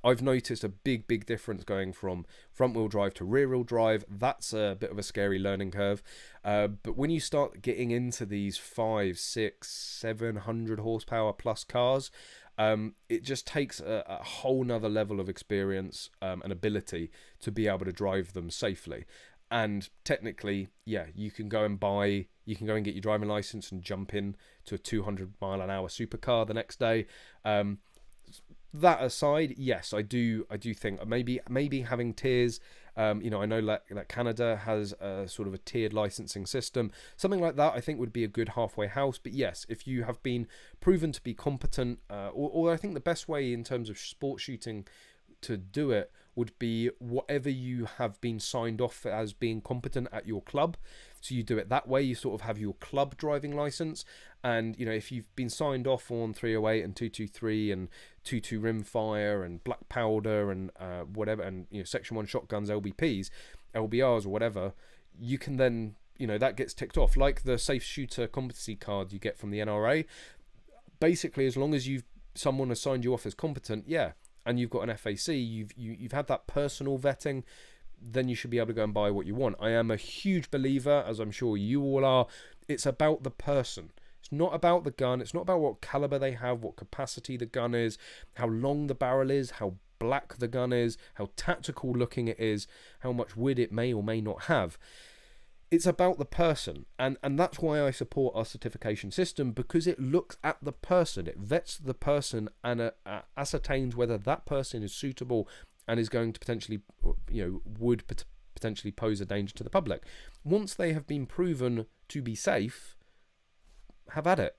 I've noticed a big difference going from front wheel drive to rear wheel drive. That's a bit of a scary learning curve. But when you start getting into these 500, 600, 700 horsepower plus cars, it just takes a whole nother level of experience and ability to be able to drive them safely. And technically, yeah, you can go and get your driving license and jump in to a 200 mile an hour supercar the next day. That aside, yes, I do think maybe having tiers. You know, I know that Canada has a sort of a tiered licensing system. Something like that, I think, would be a good halfway house. But yes, if you have been proven to be competent, or I think the best way in terms of sport shooting to do it would be whatever you have been signed off as being competent at your club. So you do it that way. You sort of have your club driving license, and you know, if you've been signed off on 308 and 223 and 22 rimfire and black powder and whatever, and you know, section 1 shotguns, LBPs, LBRs, or whatever, you can then, you know, that gets ticked off like the safe shooter competency card you get from the NRA. Basically, as long as someone has signed you off as competent, yeah, and you've got an FAC, you've had that personal vetting, then you should be able to go and buy what you want. I am a huge believer, as I'm sure you all are, it's about the person. It's not about the gun. It's not about what caliber they have, what capacity the gun is, how long the barrel is, how black the gun is, how tactical looking it is, how much wood it may or may not have. It's about the person, and that's why I support our certification system, because it looks at the person, it vets the person, and ascertains whether that person is suitable and is going to potentially, you know, would potentially pose a danger to the public. Once they have been proven to be safe, have at it,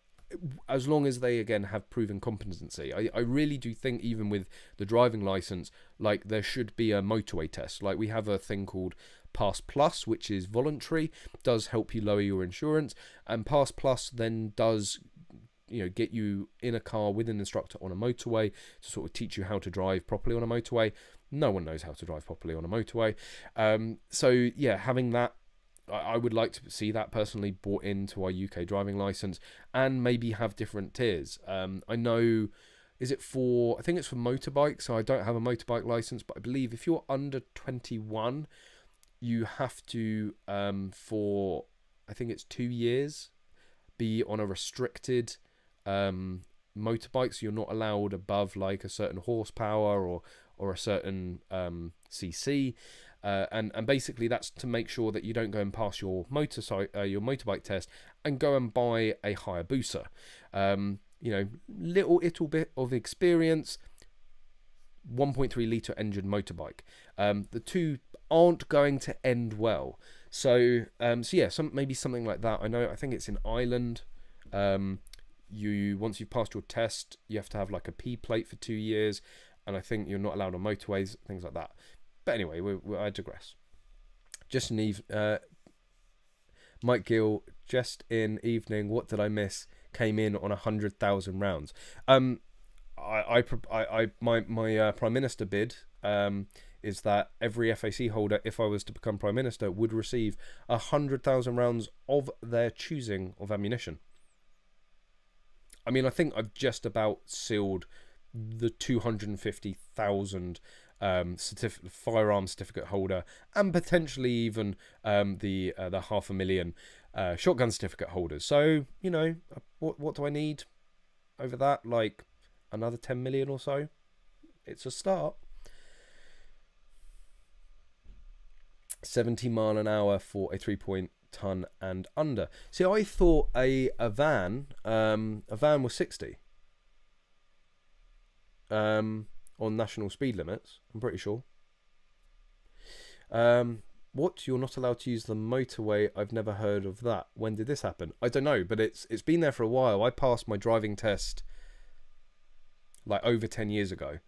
as long as they again have proven competency. I really do think, even with the driving license, like there should be a motorway test. Like we have a thing called Pass Plus, which is voluntary, does help you lower your insurance, and Pass Plus then does, you know, get you in a car with an instructor on a motorway to sort of teach you how to drive properly on a motorway. No one knows how to drive properly on a motorway, so yeah, having that, I would like to see that personally brought into our UK driving license, and maybe have different tiers. I know, I think it's for motorbikes, so I don't have a motorbike license, but I believe if you're under 21, you have to, for I think it's 2 years, be on a restricted motorbike, so you're not allowed above like a certain horsepower or a certain cc, and basically that's to make sure that you don't go and pass your motorbike test and go and buy a Hayabusa. You know, little bit of experience, 1.3 litre engine motorbike. The two aren't going to end well. So yeah, maybe something like that. I think it's in Ireland. Once you've passed your test, you have to have like a P plate for 2 years, and I think you're not allowed on motorways, things like that. But anyway, I digress. Just Mike Gill, just in evening, what did I miss? Came in on 100,000 rounds. My Prime Minister bid is that every FAC holder, if I was to become Prime Minister, would receive 100,000 rounds of their choosing of ammunition. I mean, I think I've just about sealed the 250,000 firearm certificate holder, and potentially even the 500,000 shotgun certificate holders. So, you know, what do I need over that? Like another 10 million or so. It's a start. 70 mile an hour for a 3.2 ton and under. See, I thought a van was 60 on national speed limits. I'm pretty sure. What? You're not allowed to use the motorway? I've never heard of that. When did this happen? I don't know, but it's been there for a while. I passed my driving test like over 10 years ago.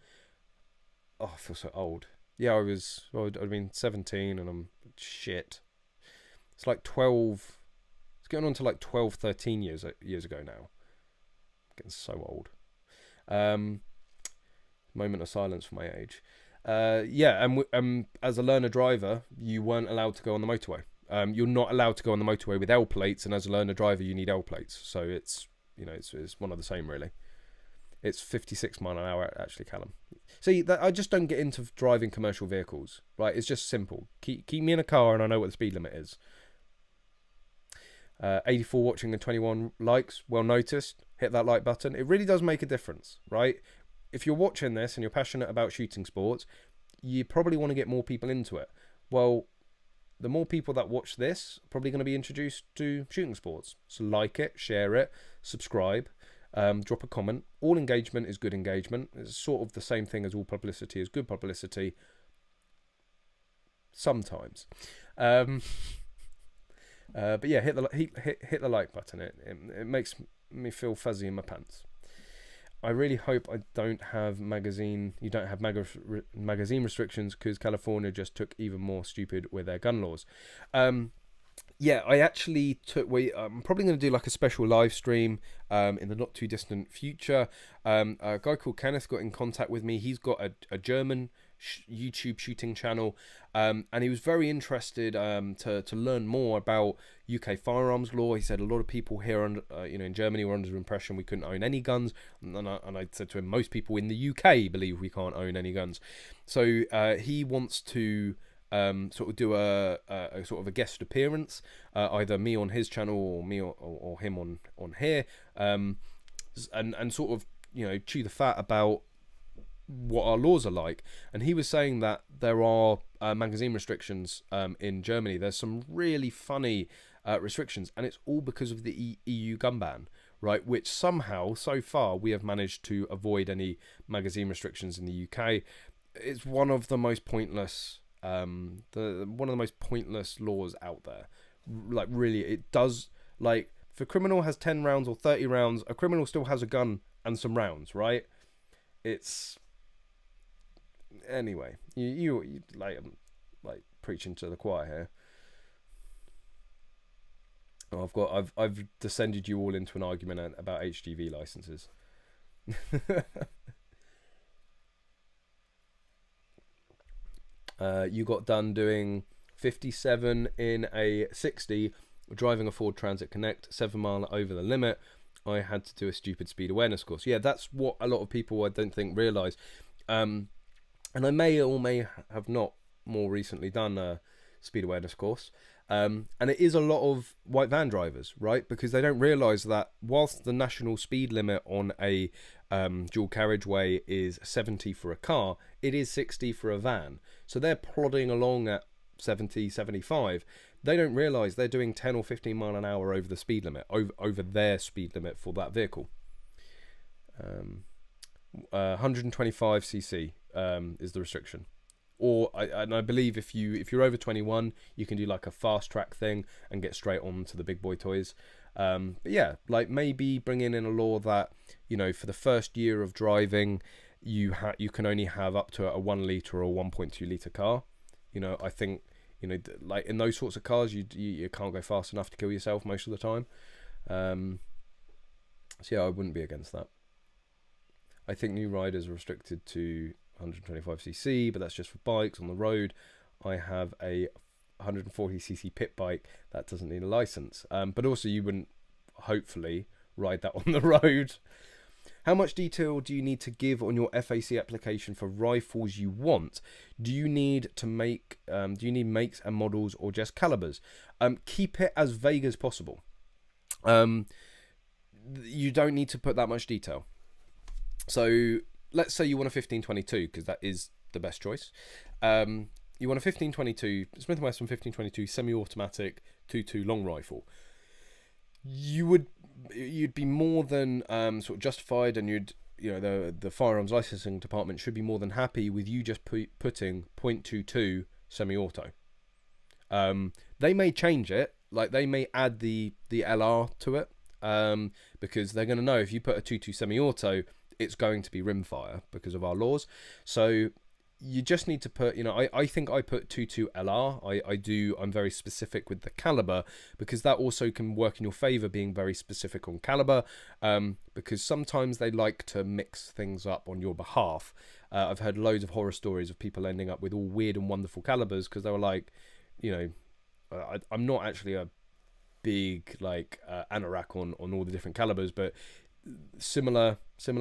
Oh, I feel so old. Yeah, I'd been 17 and I'm shit. It's like 12. It's going on to like 12, 13 years ago now. Getting so old. Moment of silence for my age. Yeah, and as a learner driver, you weren't allowed to go on the motorway. You're not allowed to go on the motorway with L plates, and as a learner driver, you need L plates. So it's one of the same really. It's 56 mile an hour actually, Callum. See, I just don't get into driving commercial vehicles, right? It's just simple. Keep me in a car, and I know what the speed limit is. 84 watching and 21 likes. Well noticed. Hit that like button. It really does make a difference, right? If you're watching this and you're passionate about shooting sports, you probably want to get more people into it. Well, the more people that watch this are probably going to be introduced to shooting sports. So like it, share it, subscribe, drop a comment. All engagement is good engagement. It's sort of the same thing as all publicity is good publicity. Sometimes. But yeah, hit the like button. It makes me feel fuzzy in my pants. I really hope you don't have magazine restrictions, because California just took even more stupid with their gun laws. Yeah, I actually I'm probably going to do like a special live stream in the not too distant future. A guy called Kenneth got in contact with me. He's got a German YouTube shooting channel, and he was very interested to learn more about UK firearms law. He said a lot of people here in Germany were under the impression we couldn't own any guns, and I said to him, most people in the UK believe we can't own any guns. So he wants to sort of do a sort of a guest appearance, either me on his channel or me or him on here, and sort of chew the fat about what our laws are like. And he was saying that there are magazine restrictions in Germany. There's some really funny restrictions, and it's all because of the EU gun ban, right? Which somehow so far we have managed to avoid any magazine restrictions in the UK. It's one of the most pointless one of the most pointless laws out there. Like, really, it does, like, if a criminal has 10 rounds or 30 rounds, a criminal still has a gun and some rounds, right? It's anyway, you like preaching to the choir here. Oh, I've descended you all into an argument about HGV licenses. You got done doing 57 in a 60, driving a Ford Transit Connect, 7 mile over the limit. I had to do a stupid speed awareness course. Yeah, that's what a lot of people, I don't think, realise. And I may or may have not more recently done a speed awareness course. And it is a lot of white van drivers, right? Because they don't realise that whilst the national speed limit on a dual carriageway is 70 for a car, it is 60 for a van. So they're plodding along at 70, 75. They don't realise they're doing 10 or 15 mile an hour over the speed limit, over their speed limit for that vehicle. 125cc is the restriction. Or I believe if you're over 21, you can do like a fast track thing and get straight on to the big boy toys. But yeah, like maybe bringing in a law that, for the first year of driving, you can only have up to a 1 litre or 1.2 litre car. I think, like in those sorts of cars, you can't go fast enough to kill yourself most of the time. So yeah, I wouldn't be against that. I think new riders are restricted to 125cc, but that's just for bikes on the road. I have a 140cc pit bike that doesn't need a license, but also you wouldn't hopefully ride that on the road. How much detail do you need to give on your FAC application for rifles you want? Do you need makes and models, or just calibers? Keep it as vague as possible. You don't need to put that much detail. So let's say you want a 1522, because that is the best choice. You want a 1522 Smith & Wesson 1522 semi-automatic .22 long rifle, you'd be more than sort of justified, and the firearms licensing department should be more than happy with you just putting .22 semi-auto. They may change it, like they may add the LR to it, because they're going to know if you put a 2.2 semi-auto, it's going to be rimfire because of our laws. So you just need to put, I think I put 2.2 LR. I'm very specific with the caliber, because that also can work in your favor, being very specific on caliber, because sometimes they like to mix things up on your behalf. I've heard loads of horror stories of people ending up with all weird and wonderful calibers because they were like, I'm not actually a big anorak on all the different calibers, but similar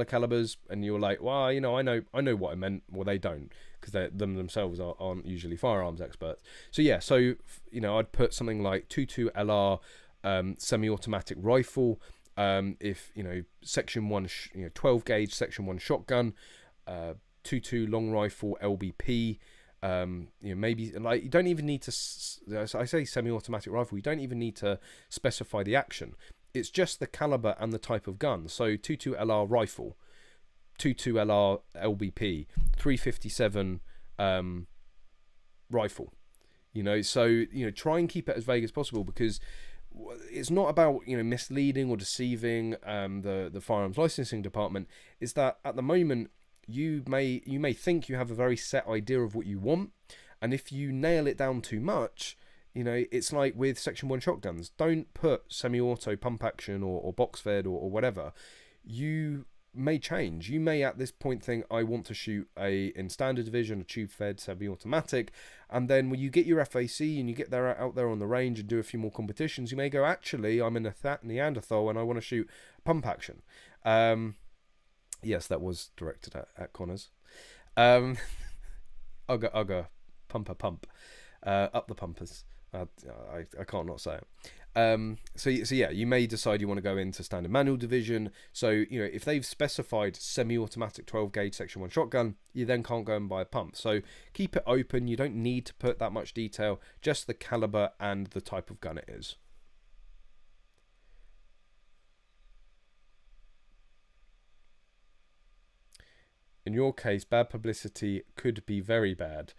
calibers, and you're like, well, I know what I meant. Well, they don't, because themselves aren't usually firearms experts. So yeah, I'd put something like 2.2 LR semi-automatic rifle, if section 1 12 gauge section 1 shotgun, 2.2 long rifle LBP. Maybe you don't even need to, I say semi-automatic rifle, you don't even need to specify the action. It's just the caliber and the type of gun. So 2.2 LR rifle, 2.2 LR LBP, 357 rifle. Try and keep it as vague as possible, because it's not about misleading or deceiving the firearms licensing department. Is that at the moment you may think you have a very set idea of what you want, and if you nail it down too much, it's like with section 1 shotguns. Don't put semi-auto, pump action, or box fed, or whatever. You may change. You may at this point think, I want to shoot in standard division, a tube fed semi-automatic, and then when you get your FAC and you get out there on the range and do a few more competitions, you may go, actually, I'm in a Neanderthal and I want to shoot pump action. Yes, that was directed at Connors. I'll go pump up the pumpers. I can't not say it. So yeah, you may decide you want to go into standard manual division. So if they've specified semi-automatic 12 gauge section 1 shotgun, you then can't go and buy a pump. So keep it open. You don't need to put that much detail, just the caliber and the type of gun it is. In your case, bad publicity could be very bad.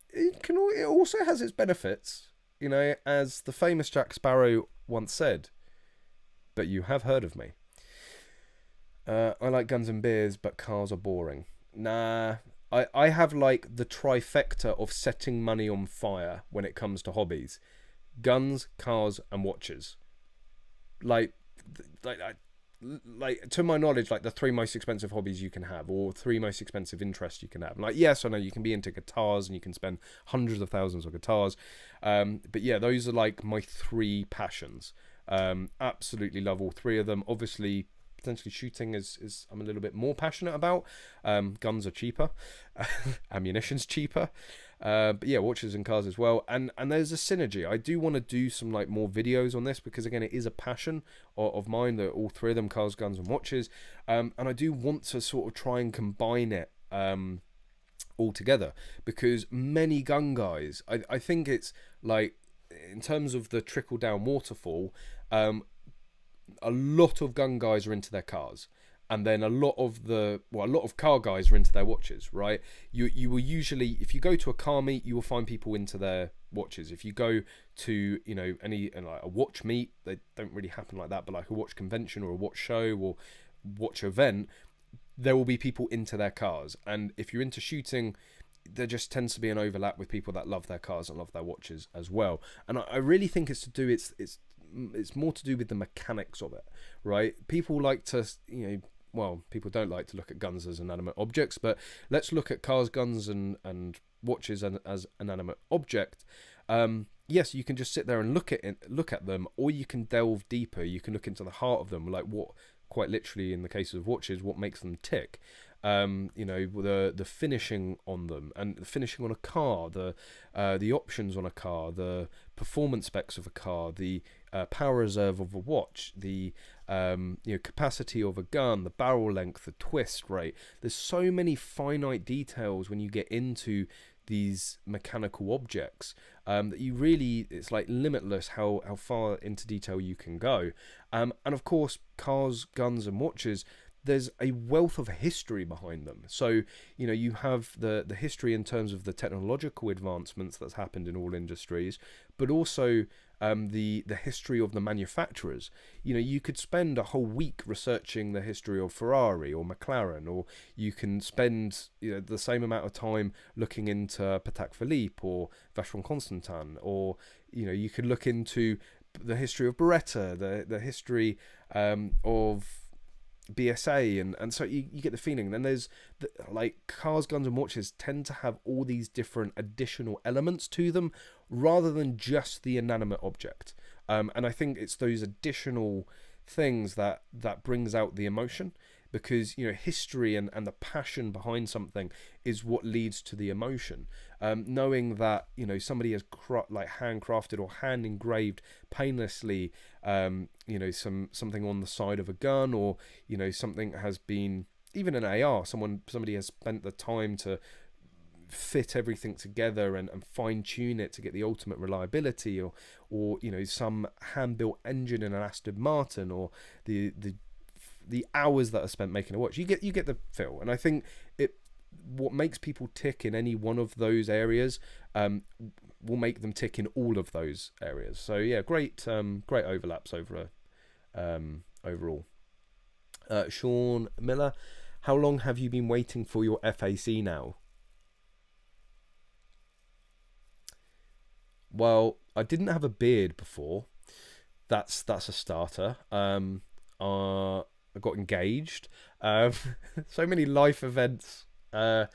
It also has its benefits, as the famous Jack Sparrow once said. But you have heard of me. I like guns and beers, but cars are boring. Nah, I have the trifecta of setting money on fire when it comes to hobbies: guns, cars, and watches. To my knowledge, the 3 most expensive hobbies you can have, or 3 most expensive interests you can have. Yes, I know you can be into guitars and you can spend hundreds of thousands on guitars, but yeah, those are my 3 passions. Absolutely love all 3 of them. Obviously, potentially shooting is I'm a little bit more passionate about. Guns are cheaper, ammunition's cheaper. But yeah, watches and cars as well, and there's a synergy. I do want to do some more videos on this, because again, it is a passion of mine, that all 3 of them, cars, guns and watches, and I do want to sort of try and combine it all together, because many gun guys, I think it's in terms of the trickle down waterfall, a lot of gun guys are into their cars. And then a lot of car guys are into their watches, right? You will usually, if you go to a car meet, you will find people into their watches. If you go to a watch meet, they don't really happen like that, but a watch convention or a watch show or watch event, there will be people into their cars. And if you're into shooting, there just tends to be an overlap with people that love their cars and love their watches as well. And I really think it's more to do with the mechanics of it, right? People like to, people don't like to look at guns as inanimate objects, but let's look at cars, guns, and watches as inanimate object. Yes, you can just sit there and look at them, or you can delve deeper. You can look into the heart of them, what, quite literally in the case of watches, what makes them tick. The finishing on them, and the finishing on a car, the options on a car, the performance specs of a car, the power reserve of a watch, the capacity of a gun, the barrel length, the twist rate. There's so many finite details when you get into these mechanical objects, that you really, it's like limitless how far into detail you can go. And of course, cars, guns and watches, there's a wealth of history behind them. So, you know, you have the history in terms of the technological advancements that's happened in all industries, but also the history of the manufacturers. You know, you could spend a whole week researching the history of Ferrari or McLaren, or you can spend, you know, the same amount of time looking into Patek Philippe or Vacheron Constantin, or, you know, you could look into the history of Beretta, the history of BSA, and so you get the feeling. And then there's like cars, guns and watches tend to have all these different additional elements to them rather than just the inanimate object, and I think it's those additional things that brings out the emotion, because, you know, history and the passion behind something is what leads to the emotion. Knowing that, you know, somebody has handcrafted or hand engraved painlessly, you know, something on the side of a gun, or, you know, something has been, even an AR, somebody has spent the time to fit everything together and fine tune it to get the ultimate reliability, or you know, some hand built engine in an Aston Martin, or the hours that are spent making a watch. You get the feel. And I think what makes people tick in any one of those areas will make them tick in all of those areas. So yeah, great overlaps overall. Sean Miller, how long have you been waiting for your FAC now? Well, I didn't have a beard before. That's a starter. I got engaged. So many life events. So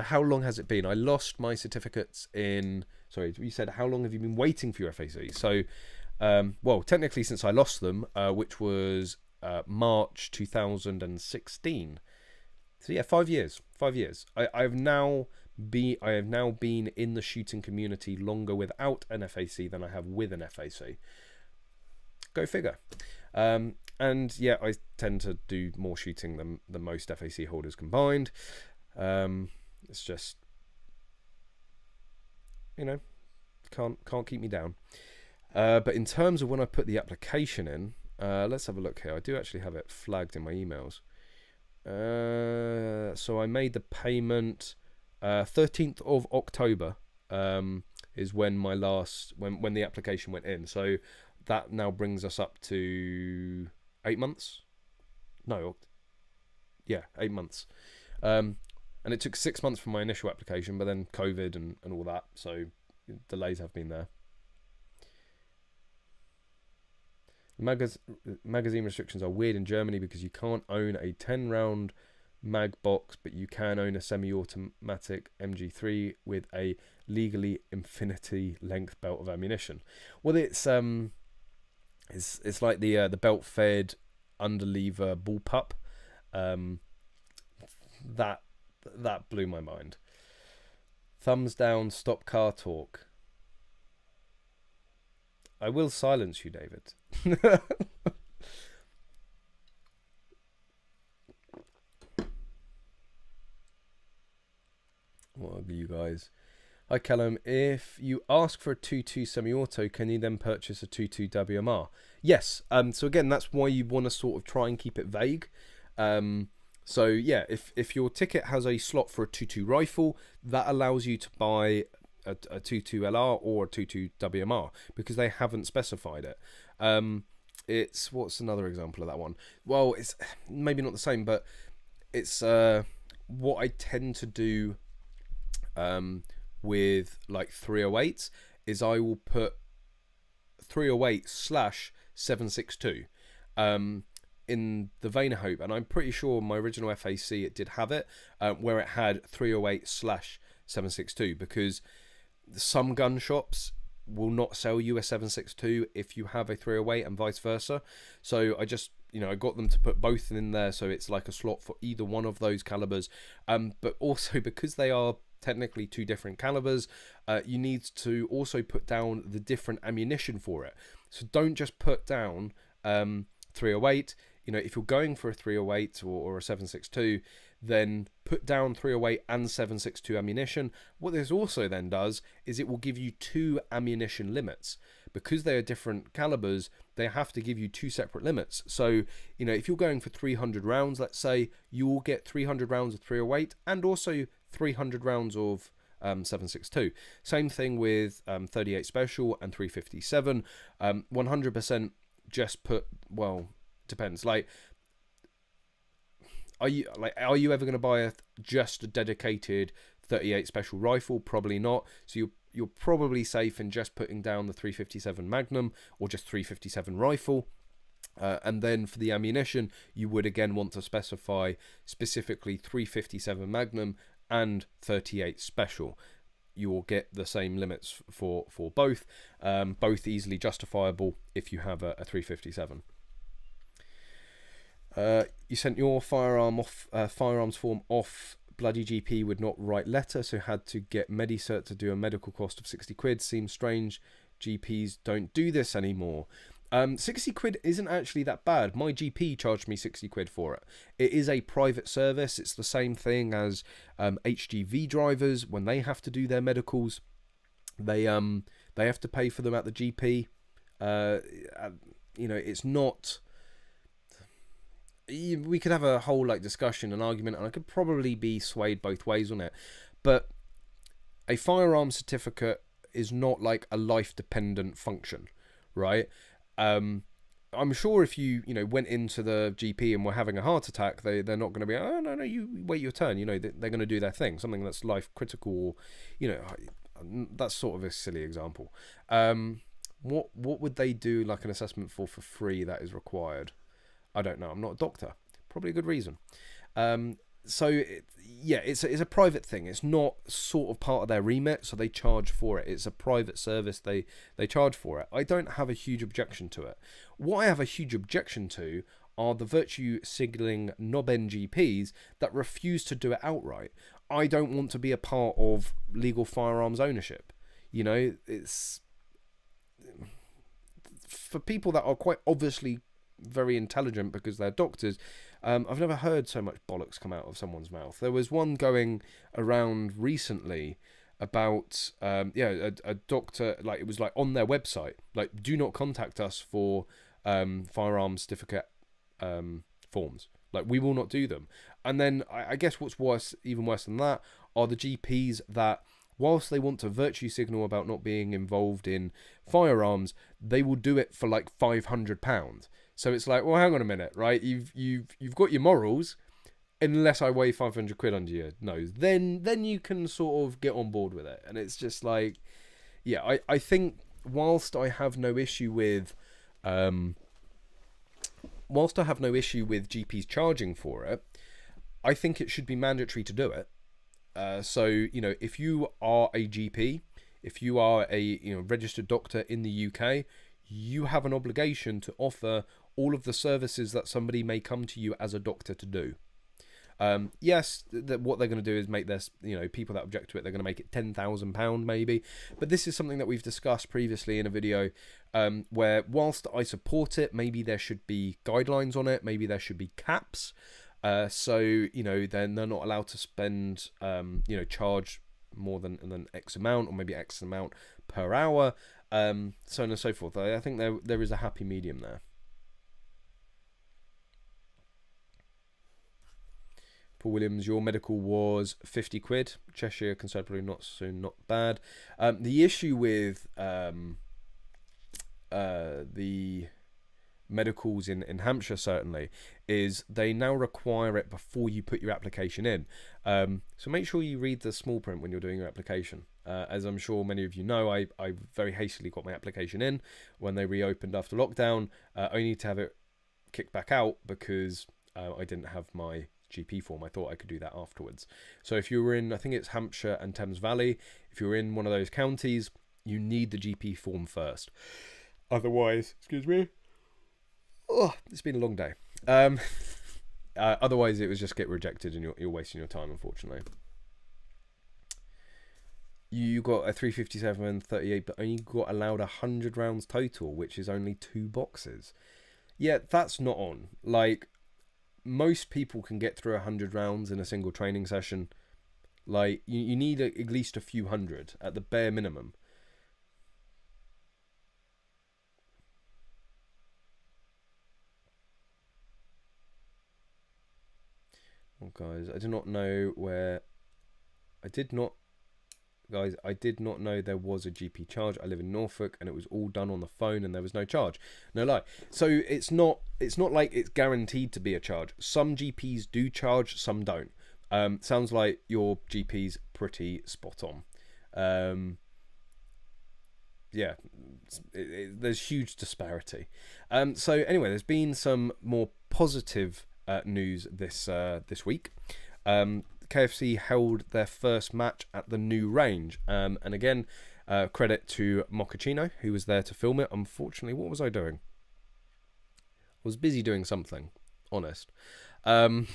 how long has it been? I lost my certificates in... Sorry, you said how long have you been waiting for your FAC? So, well, technically since I lost them, which was March 2016. So yeah, 5 years. 5 years. I have now been in the shooting community longer without an FAC than I have with an FAC. Go figure. And yeah, I tend to do more shooting than most FAC holders combined. It's just, you know, can't keep me down. But in terms of when I put the application in, let's have a look here. I do actually have it flagged in my emails. So I made the payment 13th of October is when my last when the application went in. So that now brings us up to 8 months. No, yeah, 8 months. And it took 6 months from my initial application, but then COVID and all that, so delays have been there. Magazine restrictions are weird in Germany because you can't own a 10-round mag box, but you can own a semi-automatic MG3 with a legally infinity length belt of ammunition. Well, it's like the belt-fed underlever bullpup. That blew my mind. Thumbs down, stop car talk. I will silence you, David. What are you guys? Hi Callum, if you ask for a 2.2 semi-auto, can you then purchase a 2.2 WMR? Yes. So again, that's why you want to sort of try and keep it vague. So yeah, if your ticket has a slot for a 2.2 rifle, that allows you to buy a 2.2 LR or a 2.2 WMR because they haven't specified it. It's, what's another example of that one? Well, it's maybe not the same, but it's what I tend to do with like 308s is I will put 308/762 in the vein of hope, and I'm pretty sure my original FAC it did have it where it had 308/762, because some gun shops will not sell you a 762 if you have a 308 and vice versa. So I just, you know, I got them to put both in there, so it's like a slot for either one of those calibers. But also because they are technically two different calibers, you need to also put down the different ammunition for it. So don't just put down 308. You know, if you're going for a 308 or a 762, then put down 308 and 7.62 ammunition. What this also then does is it will give you 2 ammunition limits. Because they are different calibers, they have to give you 2 separate limits. So, you know, if you're going for 300 rounds, let's say, you will get 300 rounds of 308 and also 300 rounds of 7.62. Same thing with 38 special and 357. 100% just put, well, depends. Like, are you ever going to buy just a dedicated 38 special rifle? Probably not. So you're probably safe in just putting down the 357 Magnum or just 357 rifle. And then for the ammunition, you would again want to specify specifically 357 Magnum and 38 special. You will get the same limits for both, both easily justifiable if you have a 357. You sent your firearms form off. Bloody GP would not write letter, so had to get MediCert to do a medical cost of 60 quid. Seems strange. GPs don't do this anymore. 60 quid isn't actually that bad. My GP charged me 60 quid for it. It is a private service. It's the same thing as HGV drivers when they have to do their medicals. They have to pay for them at the GP. You know, it's not. We could have a whole discussion and argument, and I could probably be swayed both ways on it. But a firearm certificate is not like a life dependent function, right? I'm sure if you went into the GP and were having a heart attack, they're not going to be, oh no, you wait your turn. You know, they're going to do their thing, something that's life critical. Or, you know, that's sort of a silly example. What would they do like an assessment for free that is required? I don't know. I'm not a doctor. Probably a good reason. So it's a private thing. It's not sort of part of their remit, so they charge for it. It's a private service. They charge for it. I don't have a huge objection to it. What I have a huge objection to are the virtue signaling knob-end GPs that refuse to do it outright. I don't want to be a part of legal firearms ownership. You know, it's for people that are quite obviously very intelligent because they're doctors. I've never heard so much bollocks come out of someone's mouth. There was one going around recently about a doctor, like it was like on their website, like, do not contact us for firearms certificate forms, like we will not do them. And then I guess what's worse, even worse than that, are the GPs that, whilst they want to virtue signal about not being involved in firearms, they will do it for like £500. So it's like, well, hang on a minute, right? You've got your morals. Unless I weigh 500 quid under your nose, then you can sort of get on board with it. And it's just like, yeah, I think whilst I have no issue with GPs charging for it, I think it should be mandatory to do it. So, you know, if you are a GP, if you are a registered doctor in the UK, you have an obligation to offer all of the services that somebody may come to you as a doctor to do. Yes, what they're going to do is make this, people that object to it, they're going to make it £10,000 maybe. But this is something that we've discussed previously in a video, where whilst I support it, maybe there should be guidelines on it, maybe there should be caps. So, then they're not allowed to spend, charge more than X amount, or maybe X amount per hour, so on and so forth. I think there is a happy medium there. Paul Williams, your medical was 50 quid. Cheshire Conservatively not bad. The issue with the medicals in Hampshire certainly is they now require it before you put your application in. So make sure you read the small print when you're doing your application. As I'm sure many of you know, I very hastily got my application in when they reopened after lockdown, only to have it kicked back out because I didn't have my GP form. I thought I could do that afterwards. So if you were in, I think it's Hampshire and Thames Valley, if you're in one of those counties, you need the GP form first. Otherwise, excuse me, it's been a long day. Otherwise it would just get rejected and you're wasting your time, unfortunately. You got a 357 and 38, but only got allowed 100 rounds total, which is only 2 boxes. Yeah, that's not on. Like, most people can get through 100 rounds in a single training session. Like, you need at least a few hundred at the bare minimum. Oh, guys, I did not know where... I did not know there was a GP charge. I live in Norfolk, and it was all done on the phone, and there was no charge. No lie. So it's not like it's guaranteed to be a charge. Some GPs do charge, some don't. Sounds like your GP's pretty spot on. Yeah, there's huge disparity. So anyway, there's been some more positive news this week. KFC held their first match at the new range, and again, credit to Mochaccino, who was there to film it. Unfortunately, what was I doing? I was busy doing something, honest. So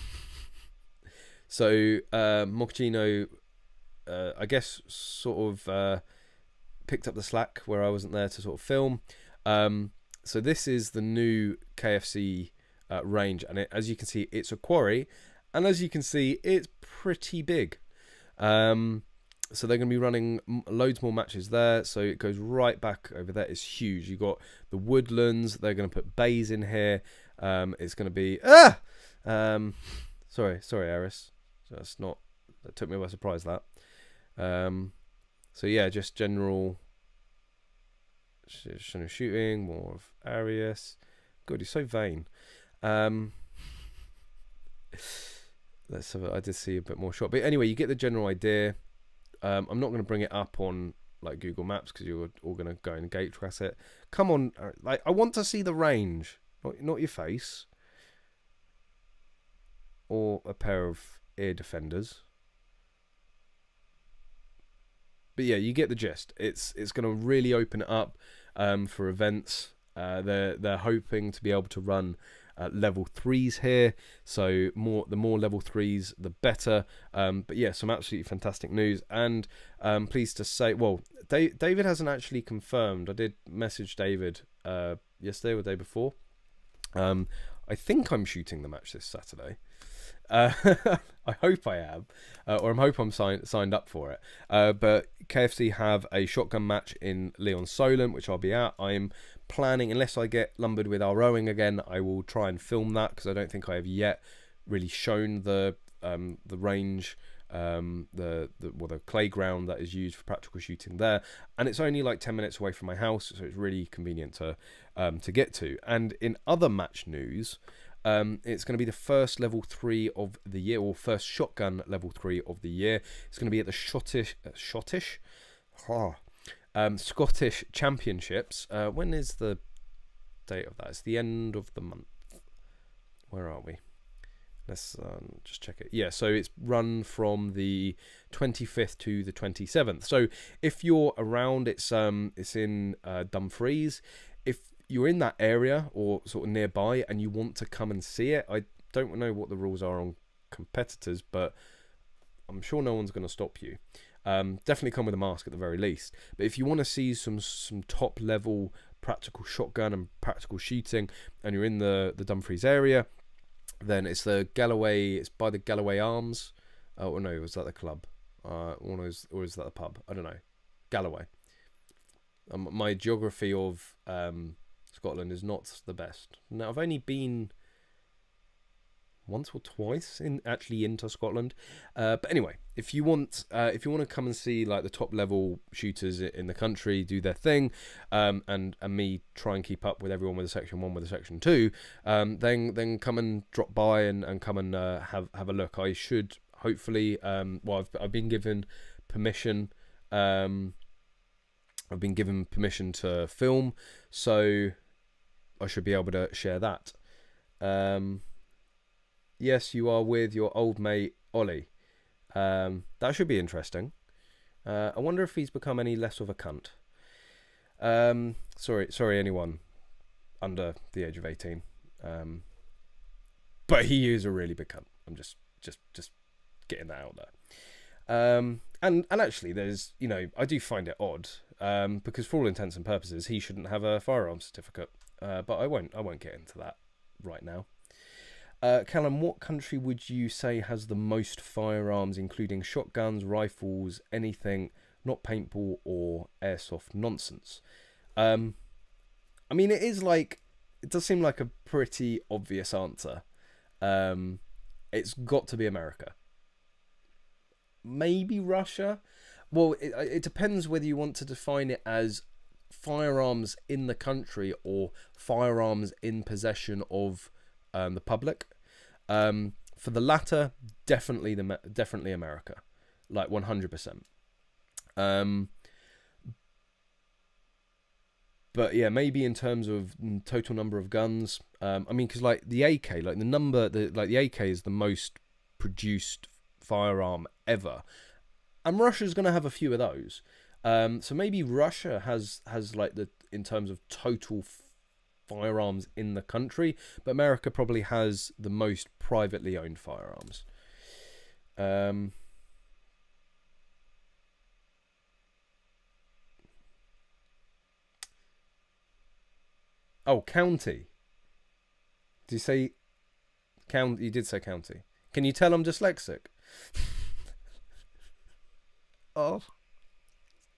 Mochaccino, I guess, sort of picked up the slack where I wasn't there to sort of film. So this is the new KFC range, and as you can see, it's a quarry. And as you can see, it's pretty big. So they're going to be running loads more matches there. So it goes right back over there. It's huge. You've got the woodlands. They're going to put bays in here. It's going to be... Sorry, Aris. That's not... That took me by surprise, that. So yeah, just general shooting. More of Arius. God, he's so vain. Let's have I did see a bit more shot, but anyway, you get the general idea. I'm not going to bring it up on like Google Maps because you're all going to go and gate trace it. Come on, like I want to see the range, not your face or a pair of ear defenders. But yeah, you get the gist. It's going to really open it up for events. They're hoping to be able to run level 3s here, so the more level 3s the better. But yeah, some absolutely fantastic news, and pleased to say, well, David hasn't actually confirmed. I did message David yesterday or the day before. I think I'm shooting the match this Saturday. I hope I am, or I hope I'm signed up for it. But KFC have a shotgun match in Leon Solent, which I'll be at. I'm planning, unless I get lumbered with our rowing again, I will try and film that, because I don't think I have yet really shown the range, the clay ground that is used for practical shooting there, and it's only like 10 minutes away from my house, so it's really convenient to get to. And in other match news, it's going to be the first level 3 of the year, or first shotgun level 3 of the year. It's going to be at the Scottish Championships. When is the date of that? It's the end of the month. Where are we? Let's just check it. Yeah, so it's run from the 25th to the 27th. So if you're around, it's in Dumfries. If you're in that area or sort of nearby and you want to come and see it, I don't know what the rules are on competitors, but I'm sure no one's going to stop you. Definitely come with a mask at the very least. But if you want to see some top level practical shotgun and practical shooting, and you're in the Dumfries area, then it's the Galloway. It's by the Galloway Arms. Oh no, was that the club? Or is that the pub? I don't know. Galloway. My geography of Scotland is not the best. Now, I've only been once or twice into Scotland, but anyway, if you want to come and see like the top level shooters in the country do their thing, and me try and keep up with everyone with a section 1 with a section 2, then come and drop by and come and have a look. I should hopefully, well, I've been given permission. I've been given permission to film, so I should be able to share that. Yes, you are with your old mate Ollie. That should be interesting. I wonder if he's become any less of a cunt. Sorry, anyone under the age of 18. But he is a really big cunt. I'm just getting that out there. And actually, there's, I do find it odd, because for all intents and purposes, he shouldn't have a firearms certificate. But I won't get into that right now. Callum, what country would you say has the most firearms, including shotguns, rifles, anything not paintball or airsoft nonsense? I mean, it does seem like a pretty obvious answer. It's got to be America. Maybe Russia. Well, it depends whether you want to define it as firearms in the country or firearms in possession of the public. For the latter, definitely America, like 100%. But yeah, maybe in terms of total number of guns, I mean, because like the AK, like the AK is the most produced firearm ever, and Russia's going to have a few of those. So maybe Russia has like in terms of total firearms in the country, but America probably has the most privately owned firearms. Oh, county. Did you say county? You did say county. Can you tell I'm dyslexic? Oh,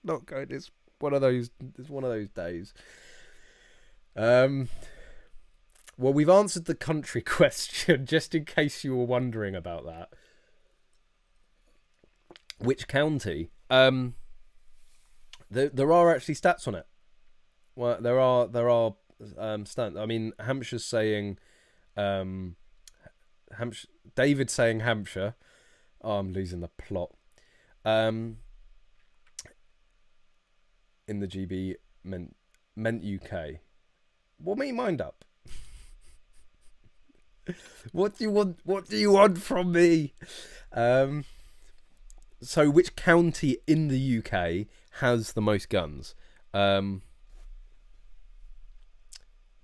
not good. It's one of those. It's one of those days. Well, we've answered the country question, just in case you were wondering about that. Which county? There are actually stats on it. Well, there are stats. I mean, Hampshire's saying, Hampshire. David's saying Hampshire. Oh, I'm losing the plot. In the GB meant UK. What made you mind up? What do you want? What do you want from me? So, which county in the UK has the most guns?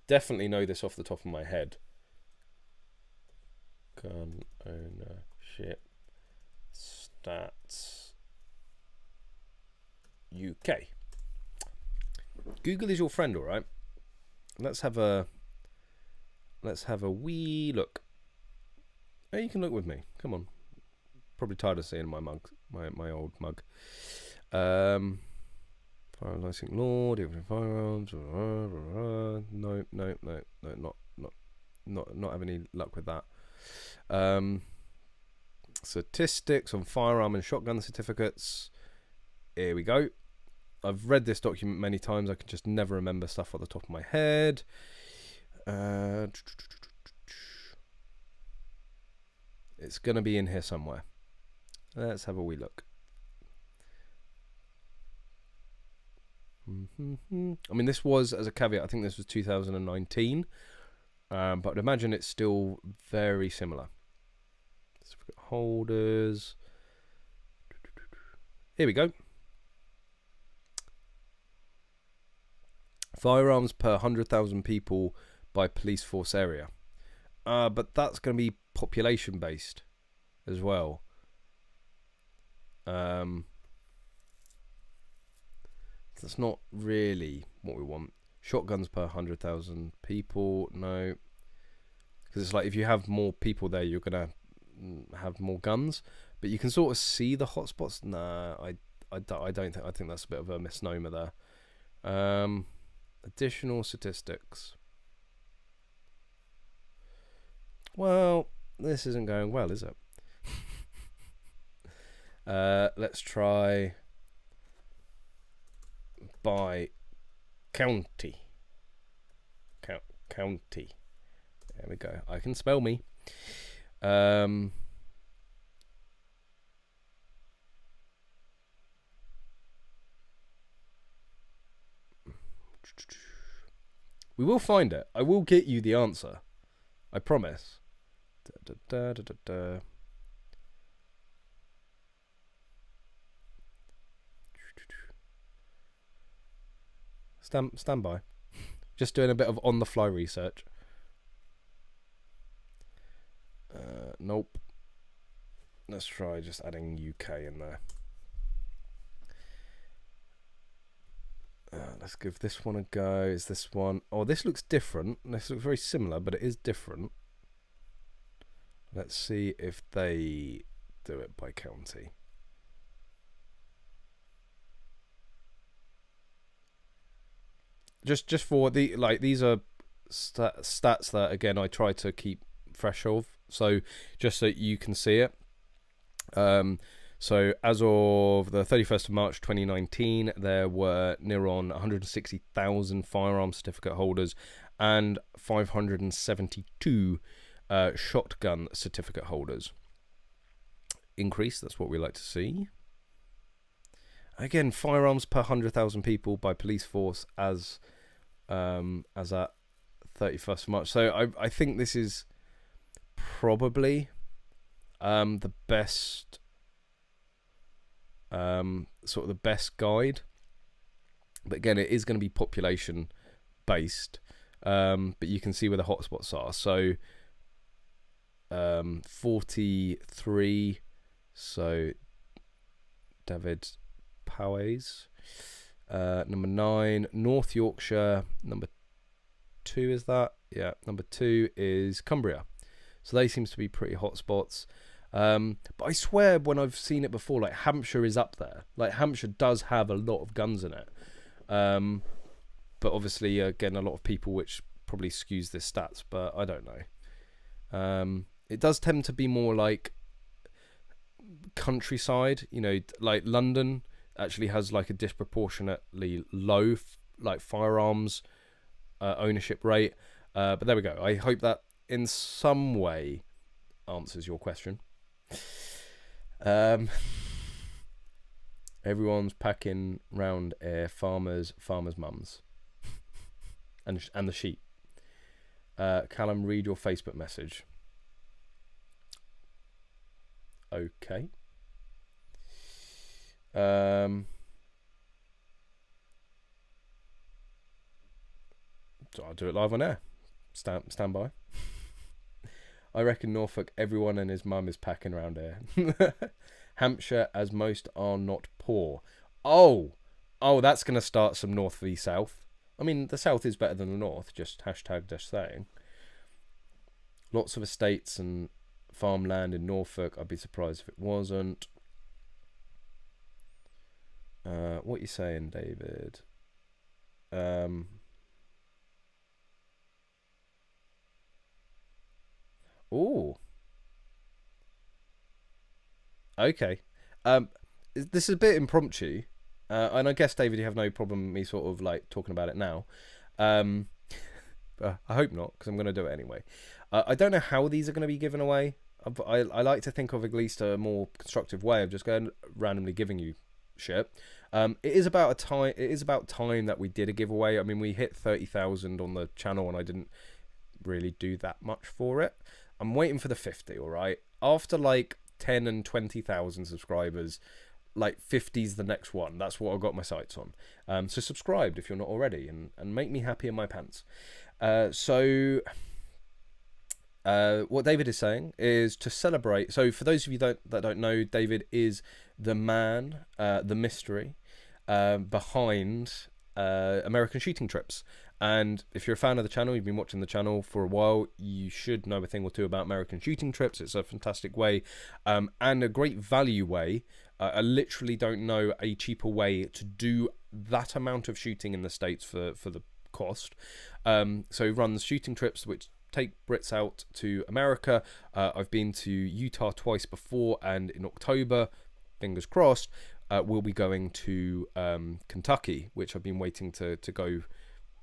Definitely know this off the top of my head. Gun ownership stats UK. Google is your friend, all right. Let's have a wee look. Oh, you can look with me. Come on. Probably tired of seeing my mug, my old mug. Firearm licensing law, different firearms. No, not have any luck with that. Statistics on firearm and shotgun certificates. Here we go. I've read this document many times. I can just never remember stuff off the top of my head. It's going to be in here somewhere. Let's have a wee look. I mean, this was, as a caveat, I think this was 2019. But I'd imagine it's still very similar. Certificate holders. Here we go. Firearms per 100,000 people by police force area. But that's going to be population based as well. That's not really what we want. Shotguns per 100,000 people, no. Because it's like if you have more people there, you're going to have more guns. But you can sort of see the hotspots. Nah, I don't think. I think that's a bit of a misnomer there. Additional statistics. Well, this isn't going well, is it? Let's try by county. County. There we go. I can spell me. We will find it. I will get you the answer. I promise. Stand by. Just doing a bit of on-the-fly research. Nope. Let's try just adding UK in there. Let's give this one a go. Is this one? Oh, this looks different. This looks very similar, but it is different. Let's see if they do it by county. Just for the, like, these are stats that, again, I try to keep fresh of, so just so you can see it. So as of the 31st of March 2019, there were near on 160,000 firearm certificate holders and 572 shotgun certificate holders. Increase, that's what we like to see. Again, firearms per 100,000 people by police force as at 31st of March. So I think this is probably the best, sort of the best guide. But again, it is going to be population based. But you can see where the hotspots are. So 43. So David Powys. Number 9, North Yorkshire. Number 2 is that? Yeah, number 2 is Cumbria. So they seems to be pretty hot spots. But I swear when I've seen it before, like Hampshire is up there. Like Hampshire does have a lot of guns in it. But obviously, again, a lot of people, which probably skews this stats, but I don't know. It does tend to be more like countryside, you know, like London actually has like a disproportionately low like firearms ownership rate. But there we go. I hope that in some way answers your question. Everyone's packing round farmers' mums, and the sheep. Callum, read your Facebook message. Okay. So I'll do it live on air. Stand by. I reckon Norfolk, everyone and his mum is packing around here. Hampshire, as most are not poor. Oh, that's going to start some north v south. I mean, the south is better than the north, just hashtag just saying. Lots of estates and farmland in Norfolk. I'd be surprised if it wasn't. What you saying, David? Oh. Okay. This is a bit impromptu. And I guess, David, you have no problem with me sort of like talking about it now. I hope not, because I'm going to do it anyway. I don't know how these are going to be given away. I like to think of at least a more constructive way of just going randomly giving you shit. It is about time that we did a giveaway. I mean, we hit 30,000 on the channel, and I didn't really do that much for it. I'm waiting for the 50. All right, after like 10 and 20,000 subscribers, like 50's the next one. That's what I got my sights on. So subscribe if you're not already, and make me happy in my pants. So what David is saying is to celebrate. So for those of you that don't know, David is the man, the mystery behind American Shooting Trips. And if you're a fan of the channel, you've been watching the channel for a while, you should know a thing or two about American Shooting Trips. It's a fantastic way, and a great value way. I literally don't know a cheaper way to do that amount of shooting in the States for the cost. So he runs shooting trips which take Brits out to America. I've been to Utah twice before, and in October, fingers crossed, we'll be going to Kentucky, which I've been waiting to go.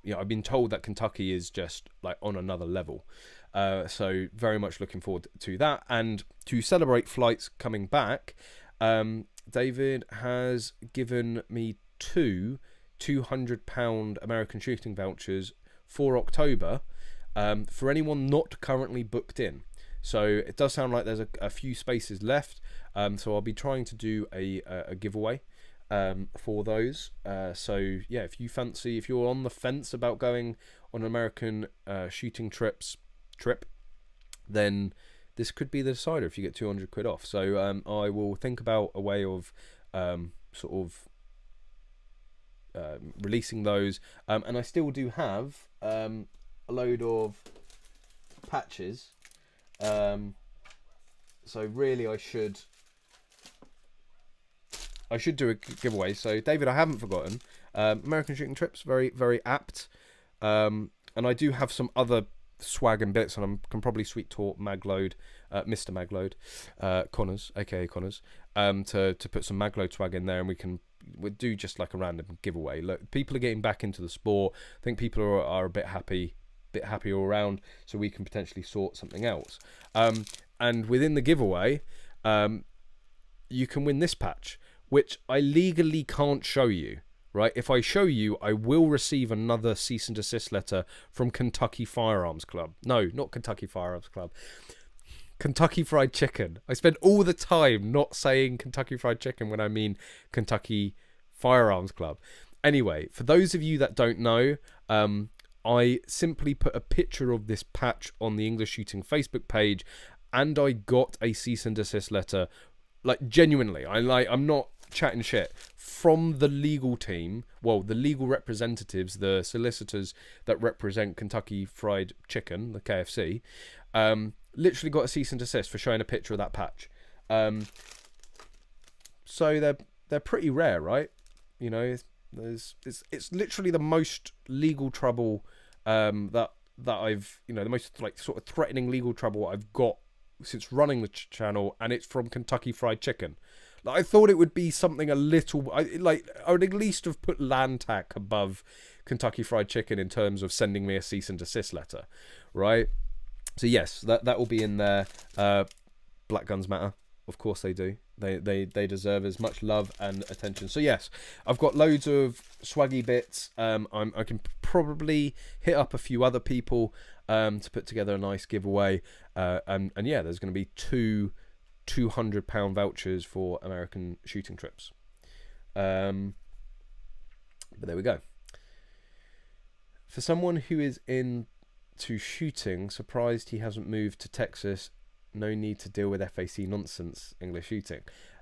You know, I've been told that Kentucky is just like on another level. So very much looking forward to that. And to celebrate flights coming back, David has given me two £200 American Shooting vouchers for October, for anyone not currently booked in. So it does sound like there's a few spaces left. So I'll be trying to do a giveaway for those. So yeah, if you're on the fence about going on an American shooting trip, then this could be the decider if you get 200 quid off. So I will think about a way of sort of releasing those. And I still do have a load of patches So really, I should do a giveaway. So David, I haven't forgotten. American shooting trips, very very apt. And I do have some other swag and bits, and I can probably sweet talk Magload, Mr. Magload, Connors, aka Connors, to put some Magload swag in there, and we'll do just like a random giveaway. Look, people are getting back into the sport. I think people are a bit happy all around, so we can potentially sort something else. And within the giveaway, you can win this patch, which I legally can't show you. Right, if I show you, I will receive another cease and desist letter from Kentucky Firearms Club. No, not Kentucky Firearms Club. Kentucky Fried Chicken. I spend all the time not saying Kentucky Fried Chicken when I mean Kentucky Firearms Club. Anyway, for those of you that don't know, I simply put a picture of this patch on the English Shooting Facebook page, and I got a cease and desist letter. Like, genuinely, I'm not chatting shit, from the legal team, well, the legal representatives, the solicitors that represent Kentucky Fried Chicken, the KFC, literally got a cease and desist for showing a picture of that patch. So they're pretty rare, right? You know, it's literally the most legal trouble that I've, you know, the most like sort of threatening legal trouble I've got since running the channel, and it's from Kentucky Fried Chicken. Like, I thought it would be something a little, I would at least have put Landtac above Kentucky Fried Chicken in terms of sending me a cease and desist letter, right? So yes, that will be in there. Black Guns Matter, of course they do. They deserve as much love and attention. So yes, I've got loads of swaggy bits. I can probably hit up a few other people to put together a nice giveaway. And yeah, there's going to be two £200 vouchers for American shooting trips. But there we go. For someone who is into shooting, surprised he hasn't moved to Texas. No need to deal with FAC nonsense. English shooting.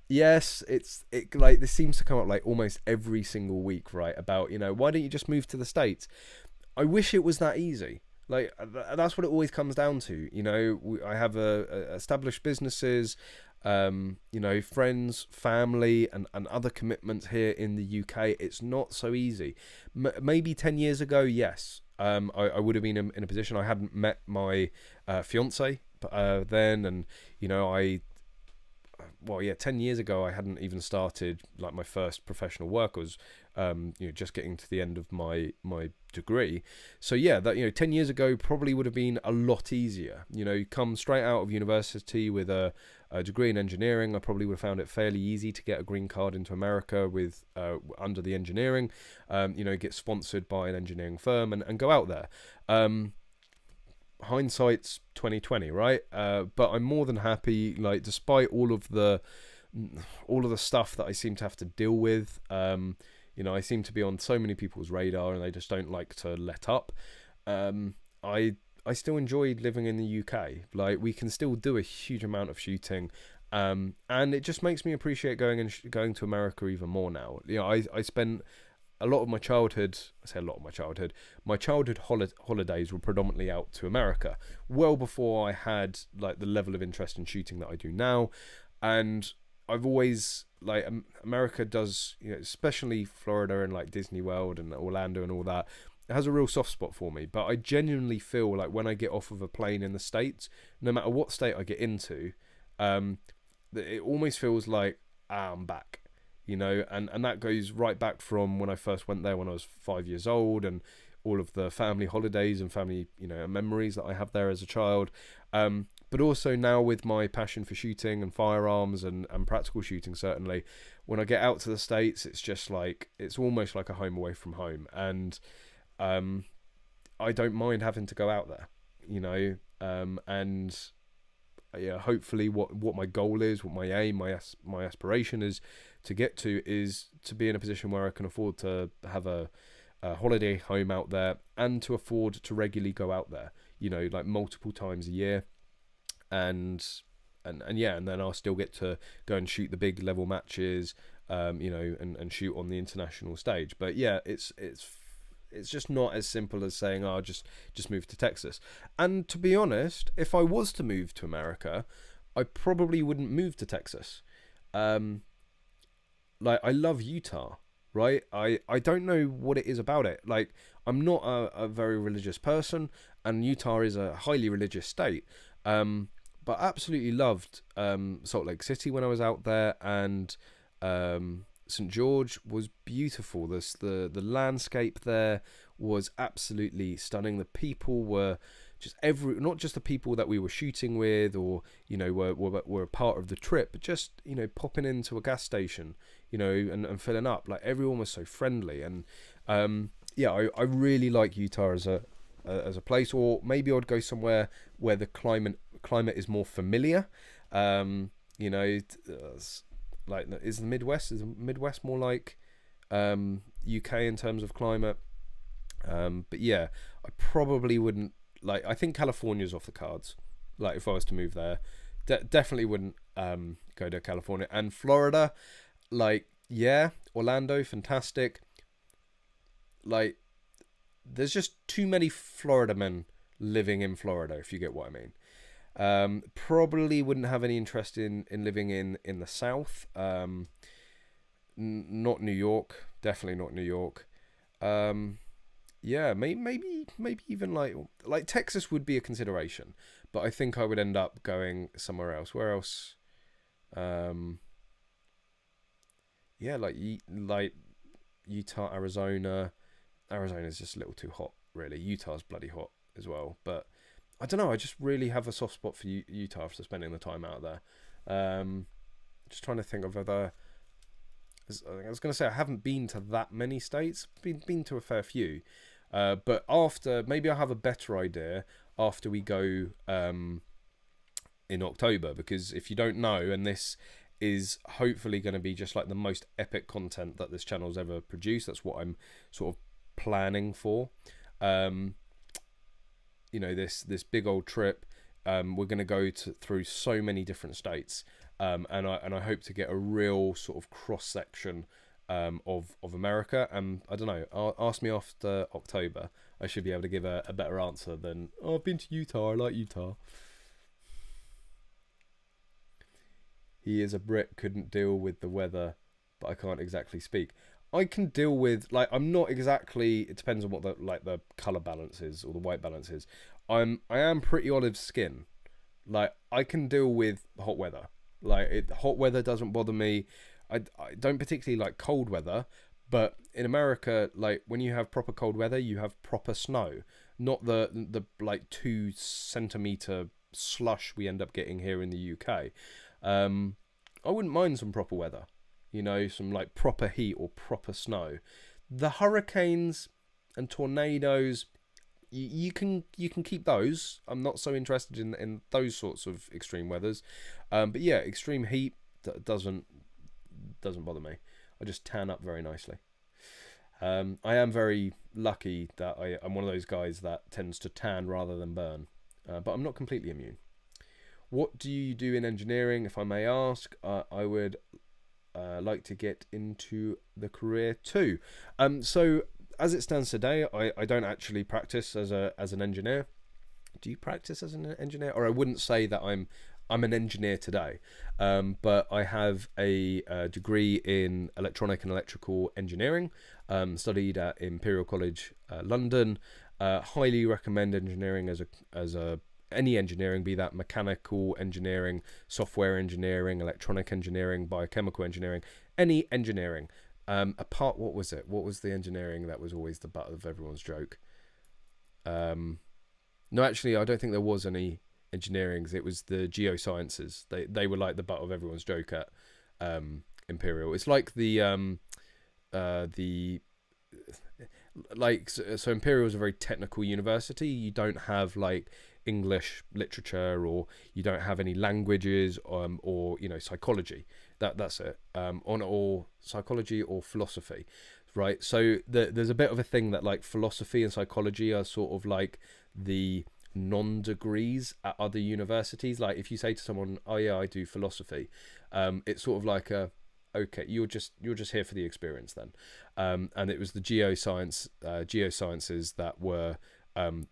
Yes, it like this seems to come up like almost every single week, right? About, you know, why don't you just move to the States? I wish it was that easy. Like, that's what it always comes down to. You know, I have established businesses, you know, friends, family, and other commitments here in the UK. It's not so easy. Maybe 10 years ago, yes, I would have been in a position. I hadn't met my fiance then, and you know, 10 years ago I hadn't even started like my first professional work. I was you know, just getting to the end of my degree. So yeah, that, you know, 10 years ago probably would have been a lot easier. You know, you come straight out of university with a degree in engineering. I probably would have found it fairly easy to get a green card into America with under the engineering, you know, get sponsored by an engineering firm and go out there. Hindsight's 2020, right? But I'm more than happy, like, despite all of the stuff that I seem to have to deal with. You know, I seem to be on so many people's radar, and they just don't like to let up. I still enjoy living in the UK. Like, we can still do a huge amount of shooting, and it just makes me appreciate going to America even more now. You know, I spent a lot of my childhood, my childhood holidays were predominantly out to America, well before I had like the level of interest in shooting that I do now. And I've always, like, America does, you know, especially Florida and like Disney World and Orlando and all that, it has a real soft spot for me. But I genuinely feel like when I get off of a plane in the States, no matter what state I get into, it almost feels like, I'm back. You know, and that goes right back from when I first went there when I was 5 years old, and all of the family holidays and family, you know, memories that I have there as a child. But also now with my passion for shooting and firearms and practical shooting, certainly, when I get out to the States, it's just like, it's almost like a home away from home. And I don't mind having to go out there, you know, and yeah, hopefully what my goal is, what my aim, my aspiration is to get to, is to be in a position where I can afford to have a holiday home out there, and to afford to regularly go out there, you know, like multiple times a year, and yeah, and then I'll still get to go and shoot the big level matches, you know, and shoot on the international stage. But yeah, it's just not as simple as saying, oh, just move to Texas. And to be honest, if I was to move to America, I probably wouldn't move to Texas. Like, I love Utah, right? I don't know what it is about it. Like, I'm not a very religious person, and Utah is a highly religious state. But absolutely loved Salt Lake City when I was out there, and St. George was beautiful. The landscape there was absolutely stunning. The people were just not just the people that we were shooting with, or were a part of the trip, but just popping into a gas station, and filling up. Like, everyone was so friendly, and I really like Utah as a place. Or maybe I'd go somewhere where the climate is more familiar. Like, is the Midwest more like UK in terms of climate? But yeah, I probably wouldn't. Like, I think California's off the cards. Like, if I was to move there, definitely wouldn't go to California. And Florida, like, yeah, Orlando, fantastic. Like, there's just too many Florida men living in Florida, if you get what I mean. Probably wouldn't have any interest in living in the South. Not New York, definitely not New York. Yeah, maybe even like Texas would be a consideration, but I think I would end up going somewhere else. Where else? Yeah, like Utah, Arizona. Arizona's just a little too hot, really. Utah's bloody hot as well, but I don't know. I just really have a soft spot for Utah after spending the time out there. Just trying to think of other. I was going to say I haven't been to that many states. Been to a fair few, but after, maybe I'll have a better idea after we go in October. Because if you don't know, and this is hopefully going to be just like the most epic content that this channel's ever produced. That's what I'm sort of planning for. This big old trip. We're going to go through so many different states, and I hope to get a real sort of cross section of America. And I don't know. Ask me after October. I should be able to give a better answer than, oh, I've been to Utah. I like Utah. He is a Brit. Couldn't deal with the weather, but I can't exactly speak. I can deal with, like, I'm not exactly. It depends on what the color balance is, or the white balance is. I am pretty olive skin. Like, I can deal with hot weather. Like, hot weather doesn't bother me. I don't particularly like cold weather, but in America, like, when you have proper cold weather, you have proper snow, not the like 2 centimeter slush we end up getting here in the UK. I wouldn't mind some proper weather, some like proper heat or proper snow. The hurricanes and tornadoes, you can keep those. I'm not so interested in those sorts of extreme weathers. But yeah, extreme heat doesn't bother me. I just tan up very nicely. I am very lucky that I'm one of those guys that tends to tan rather than burn. But I'm not completely immune. What do you do in engineering, if I may ask? I would like to get into the career too. So as it stands today, I don't actually practice as an engineer. Do you practice as an engineer? Or I wouldn't say that I'm an engineer today, but I have a degree in electronic and electrical engineering. Studied at Imperial College London. Highly recommend engineering as any engineering, be that mechanical engineering, software engineering, electronic engineering, biochemical engineering, any engineering. What was the engineering that was always the butt of everyone's joke? No, actually, I don't think there was any engineering. It was the geosciences. They were like the butt of everyone's joke at Imperial. It's like so Imperial is a very technical university. You don't have like English literature, or you don't have any languages, or psychology. That's it. Or psychology or philosophy, right? So there's a bit of a thing that like philosophy and psychology are sort of like the non-degrees at other universities. Like, if you say to someone, oh yeah, I do philosophy, it's sort of like okay, you're just here for the experience then. And it was the geosciences that were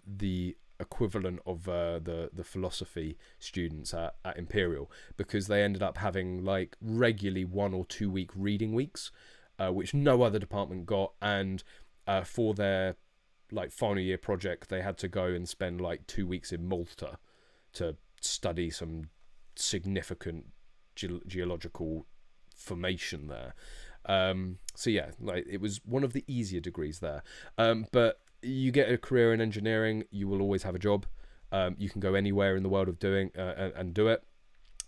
the equivalent of the philosophy students at Imperial, because they ended up having like regularly 1 or 2 week reading weeks, which no other department got, and for their like final year project they had to go and spend like 2 weeks in Malta to study some significant geological formation there. So yeah, like it was one of the easier degrees there. But you get a career in engineering, you will always have a job. You can go anywhere in the world of doing and do it.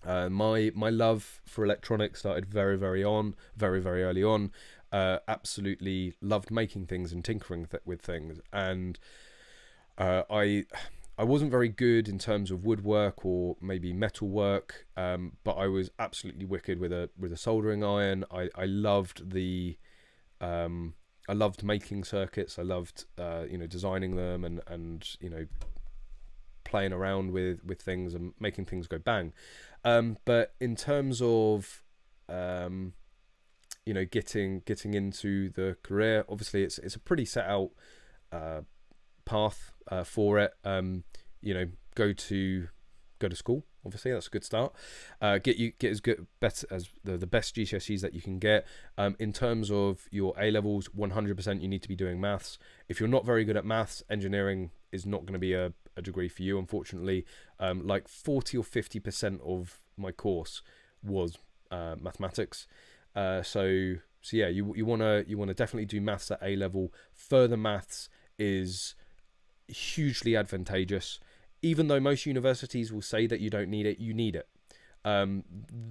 My love for electronics started very early on. Absolutely loved making things and tinkering with things, and I wasn't very good in terms of woodwork or maybe metal work, but I was absolutely wicked with a soldering iron. I loved I loved making circuits. I loved designing them and playing around with things and making things go bang. But in terms of getting into the career, obviously it's a pretty set out path for it. Go to school. Obviously, that's a good start. Get as good better as the best GCSEs that you can get. In terms of your A levels, 100% you need to be doing maths. If you're not very good at maths, engineering is not going to be a degree for you, unfortunately. Like 40 or 50% of my course was mathematics. So yeah, you wanna definitely do maths at A level. Further maths is hugely advantageous. Even though most universities will say that you don't need it, you need it.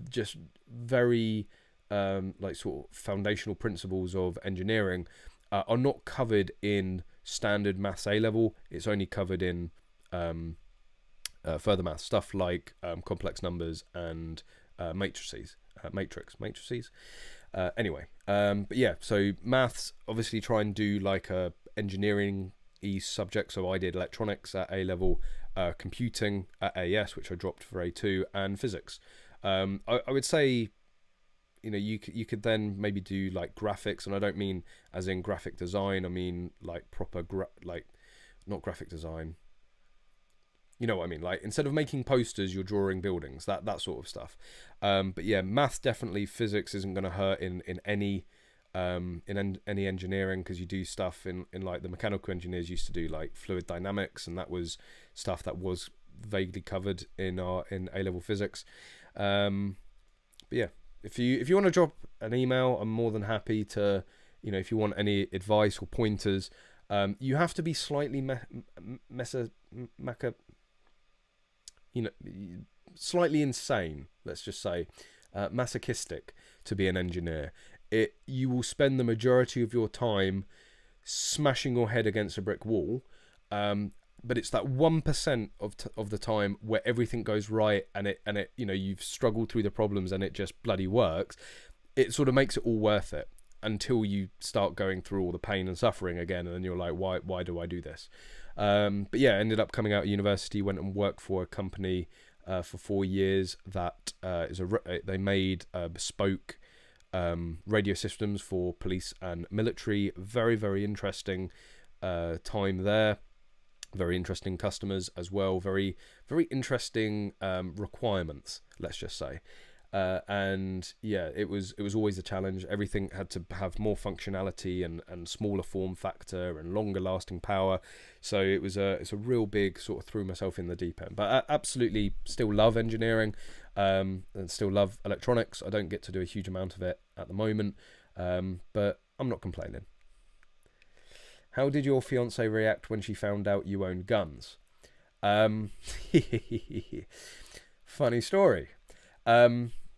Just very like sort of foundational principles of engineering are not covered in standard maths A level. It's only covered in further maths, stuff like complex numbers and matrices. Anyway, but yeah, so maths, obviously try and do like a engineering subject. So I did electronics at A level, computing at AS, which I dropped for A2, and physics. I would say, you could then maybe do like graphics, and I don't mean as in graphic design. I mean like proper not graphic design. You know what I mean? Like instead of making posters, you're drawing buildings, that sort of stuff. But yeah, maths definitely. Physics isn't going to hurt in any any engineering, because you do stuff in like the mechanical engineers used to do like fluid dynamics, and that was stuff that was vaguely covered in A level physics. But yeah, if you want to drop an email, I'm more than happy to. If you want any advice or pointers, you have to be slightly slightly insane, let's just say, masochistic to be an engineer. You will spend the majority of your time smashing your head against a brick wall, but it's that 1% of the time where everything goes right, and it you've struggled through the problems and it just bloody works. It sort of makes it all worth it, until you start going through all the pain and suffering again, and then you're like, why do I do this? But yeah, ended up coming out of university, went and worked for a company for 4 years that they made bespoke radio systems for police and military. Very interesting time there. Very interesting customers as well. Very interesting requirements, let's just say. And yeah, it was always a challenge. Everything had to have more functionality and smaller form factor and longer lasting power. So it's a real big sort of threw myself in the deep end. But I absolutely still love engineering, and still love electronics. I don't get to do a huge amount of it at the moment, but I'm not complaining. How did your fiance react when she found out you owned guns? Funny story.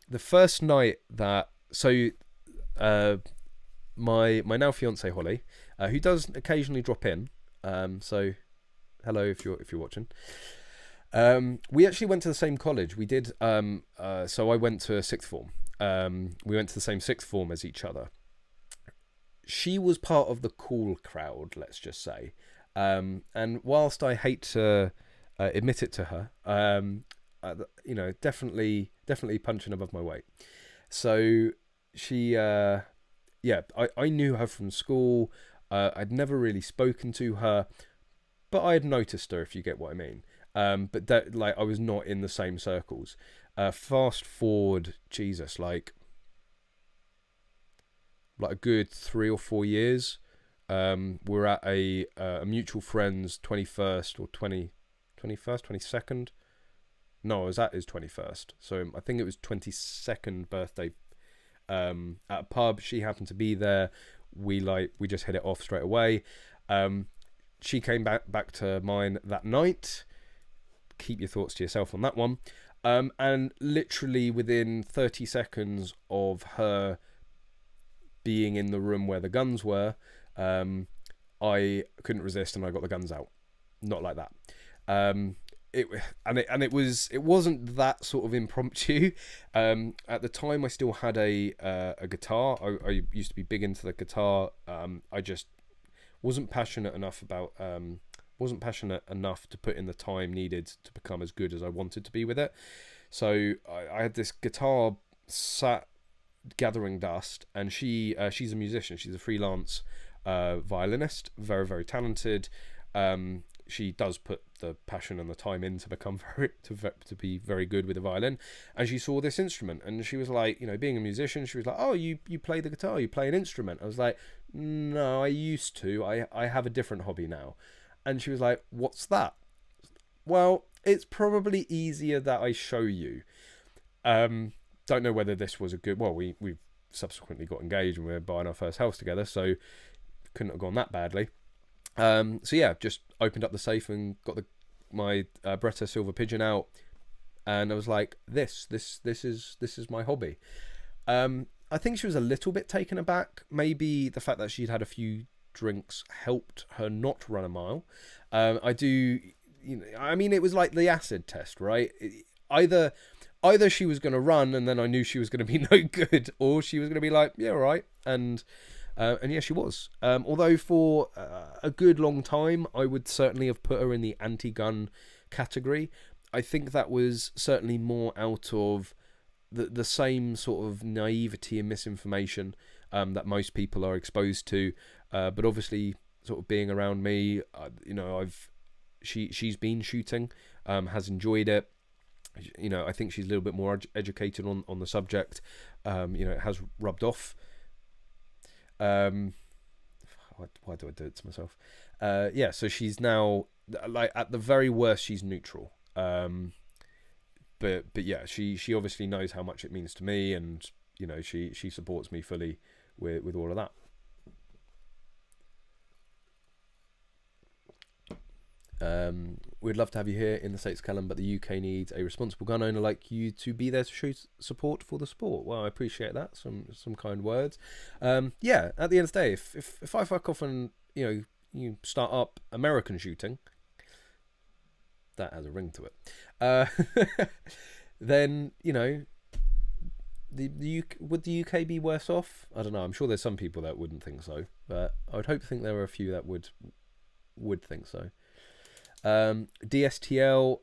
The first night that my now fiance Holly, who does occasionally drop in, so hello if you're watching. We actually went to the same college. We did. So I went to sixth form. We went to the same sixth form as each other. She was part of the cool crowd, let's just say. And whilst I hate to admit it to her, definitely punching above my weight. So she, I knew her from school. I'd never really spoken to her, but I had noticed her, if you get what I mean. But that, like, I was not in the same circles. Fast forward, Jesus, like a good 3 or 4 years. We're at a mutual friend's 21st or 22nd. No, I was at his 21st. So I think it was 22nd birthday at a pub. She happened to be there. We just hit it off straight away. She came back to mine that night. Keep your thoughts to yourself on that one. And literally within 30 seconds of her being in the room where the guns were, I couldn't resist and I got the guns out. Not like that. It wasn't that sort of impromptu. At the time, I still had a guitar. I used to be big into the guitar. I just wasn't passionate enough to put in the time needed to become as good as I wanted to be with it. So I had this guitar sat gathering dust, and she's a musician. She's a freelance violinist, very, very talented. She does put the passion and the time in to become to be very good with the violin. And she saw this instrument, and she was like, being a musician, she was like, oh, you play the guitar, you play an instrument. I was like, no, I used to. I have a different hobby now. And she was like, what's that? Well, it's probably easier that I show you. Don't know whether this was a good... Well, we've subsequently got engaged and we're buying our first house together, so couldn't have gone that badly. So yeah, just opened up the safe and got my Bretta Silver Pigeon out, and I was like, this is my hobby. I think she was a little bit taken aback. Maybe the fact that she'd had a few drinks helped her not run a mile. It was like the acid test, right? Either she was going to run and then I knew she was going to be no good, or she was going to be like, yeah, all right. And yeah, she was. Although for a good long time, I would certainly have put her in the anti-gun category. I think that was certainly more out of the same sort of naivety and misinformation that most people are exposed to. But obviously, sort of being around me, she's been shooting, has enjoyed it. I think she's a little bit more educated on the subject. It has rubbed off. Why do I do it to myself? Yeah, so she's now, like, at the very worst, she's neutral. But yeah, she obviously knows how much it means to me, and she supports me fully with all of that. We'd love to have you here in the States, Callum, but the UK needs a responsible gun owner like you to be there to show support for the sport. Well, I appreciate that. Some kind words. Yeah, at the end of the day, if I fuck off and you start up American shooting, that has a ring to it. Then would the UK be worse off? I don't know. I'm sure there's some people that wouldn't think so, but I would hope to think there were a few that would think so. DSTL,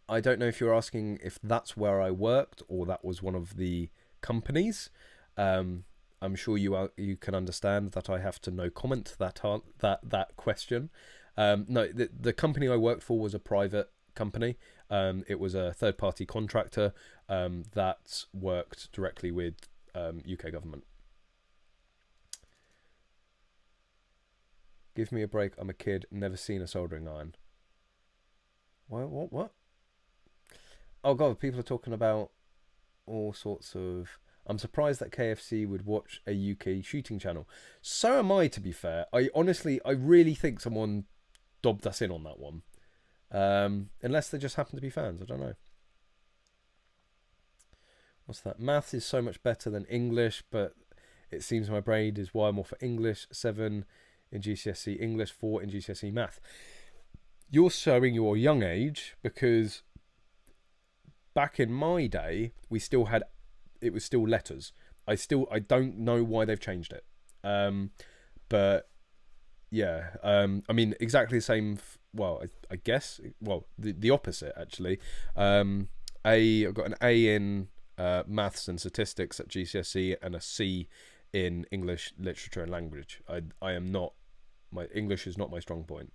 I don't know if you're asking if that's where I worked or that was one of the companies. I'm sure you can understand that I have to no comment that question. No, the company I worked for was a private company. It was a third-party contractor that worked directly with UK government. Give me a break. I'm a kid. Never seen a soldering iron. What? Oh god, people are talking about all sorts of... I'm surprised that KFC would watch a UK shooting channel. So am I, to be fair. I really think someone dobbed us in on that one. Unless they just happen to be fans. I don't know. What's that? Maths is so much better than English, but it seems my brain is wired more for English. 7 in GCSE English, 4 in GCSE Math. You're showing your young age, because back in my day, it was still letters. I don't know why they've changed it. But yeah, I mean, exactly the same. I guess, the opposite, actually. I got an A in maths and statistics at GCSE and a C in English literature and language. I am not, my English is not my strong point.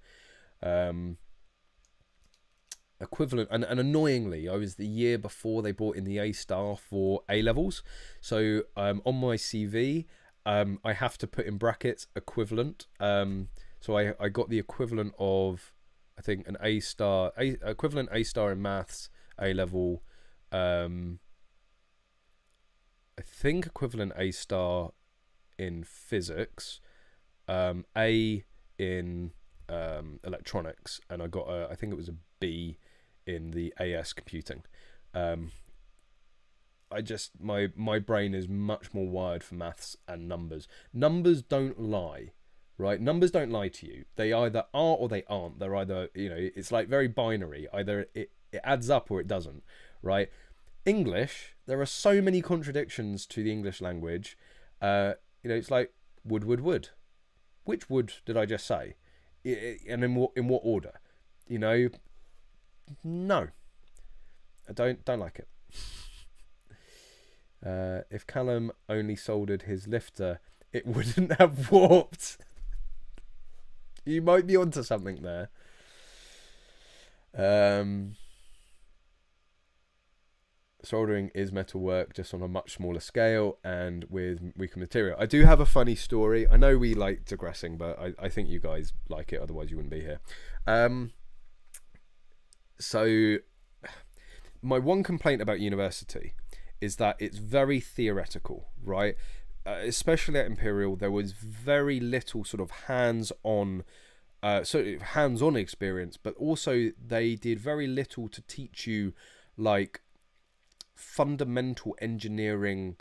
Equivalent, and annoyingly, I was the year before they brought in the A star for A levels. So on my CV, I have to put in brackets equivalent. So I got the equivalent of, I think, an A star, equivalent A star in maths, A level. I think equivalent A star in physics, A in electronics, and I got I think it was a B in the AS computing. I just, my brain is much more wired for maths and numbers. Numbers don't lie, right? Numbers don't lie to you. They either are or they aren't. They're either, you know, it's like very binary. Either it adds up or it doesn't, right? English, there are so many contradictions to the English language. You know, it's like would. Which would did I just say? And in what order? You know, no, I don't like it. If Callum only soldered his lifter, it wouldn't have warped. You might be onto something there. Soldering is metalwork, just on a much smaller scale and with weaker material. I do have a funny story. I know we like digressing, but I think you guys like it, otherwise you wouldn't be here. So my one complaint about university is that it's very theoretical, right? Especially at Imperial, there was very little sort of hands-on experience, but also they did very little to teach you like fundamental engineering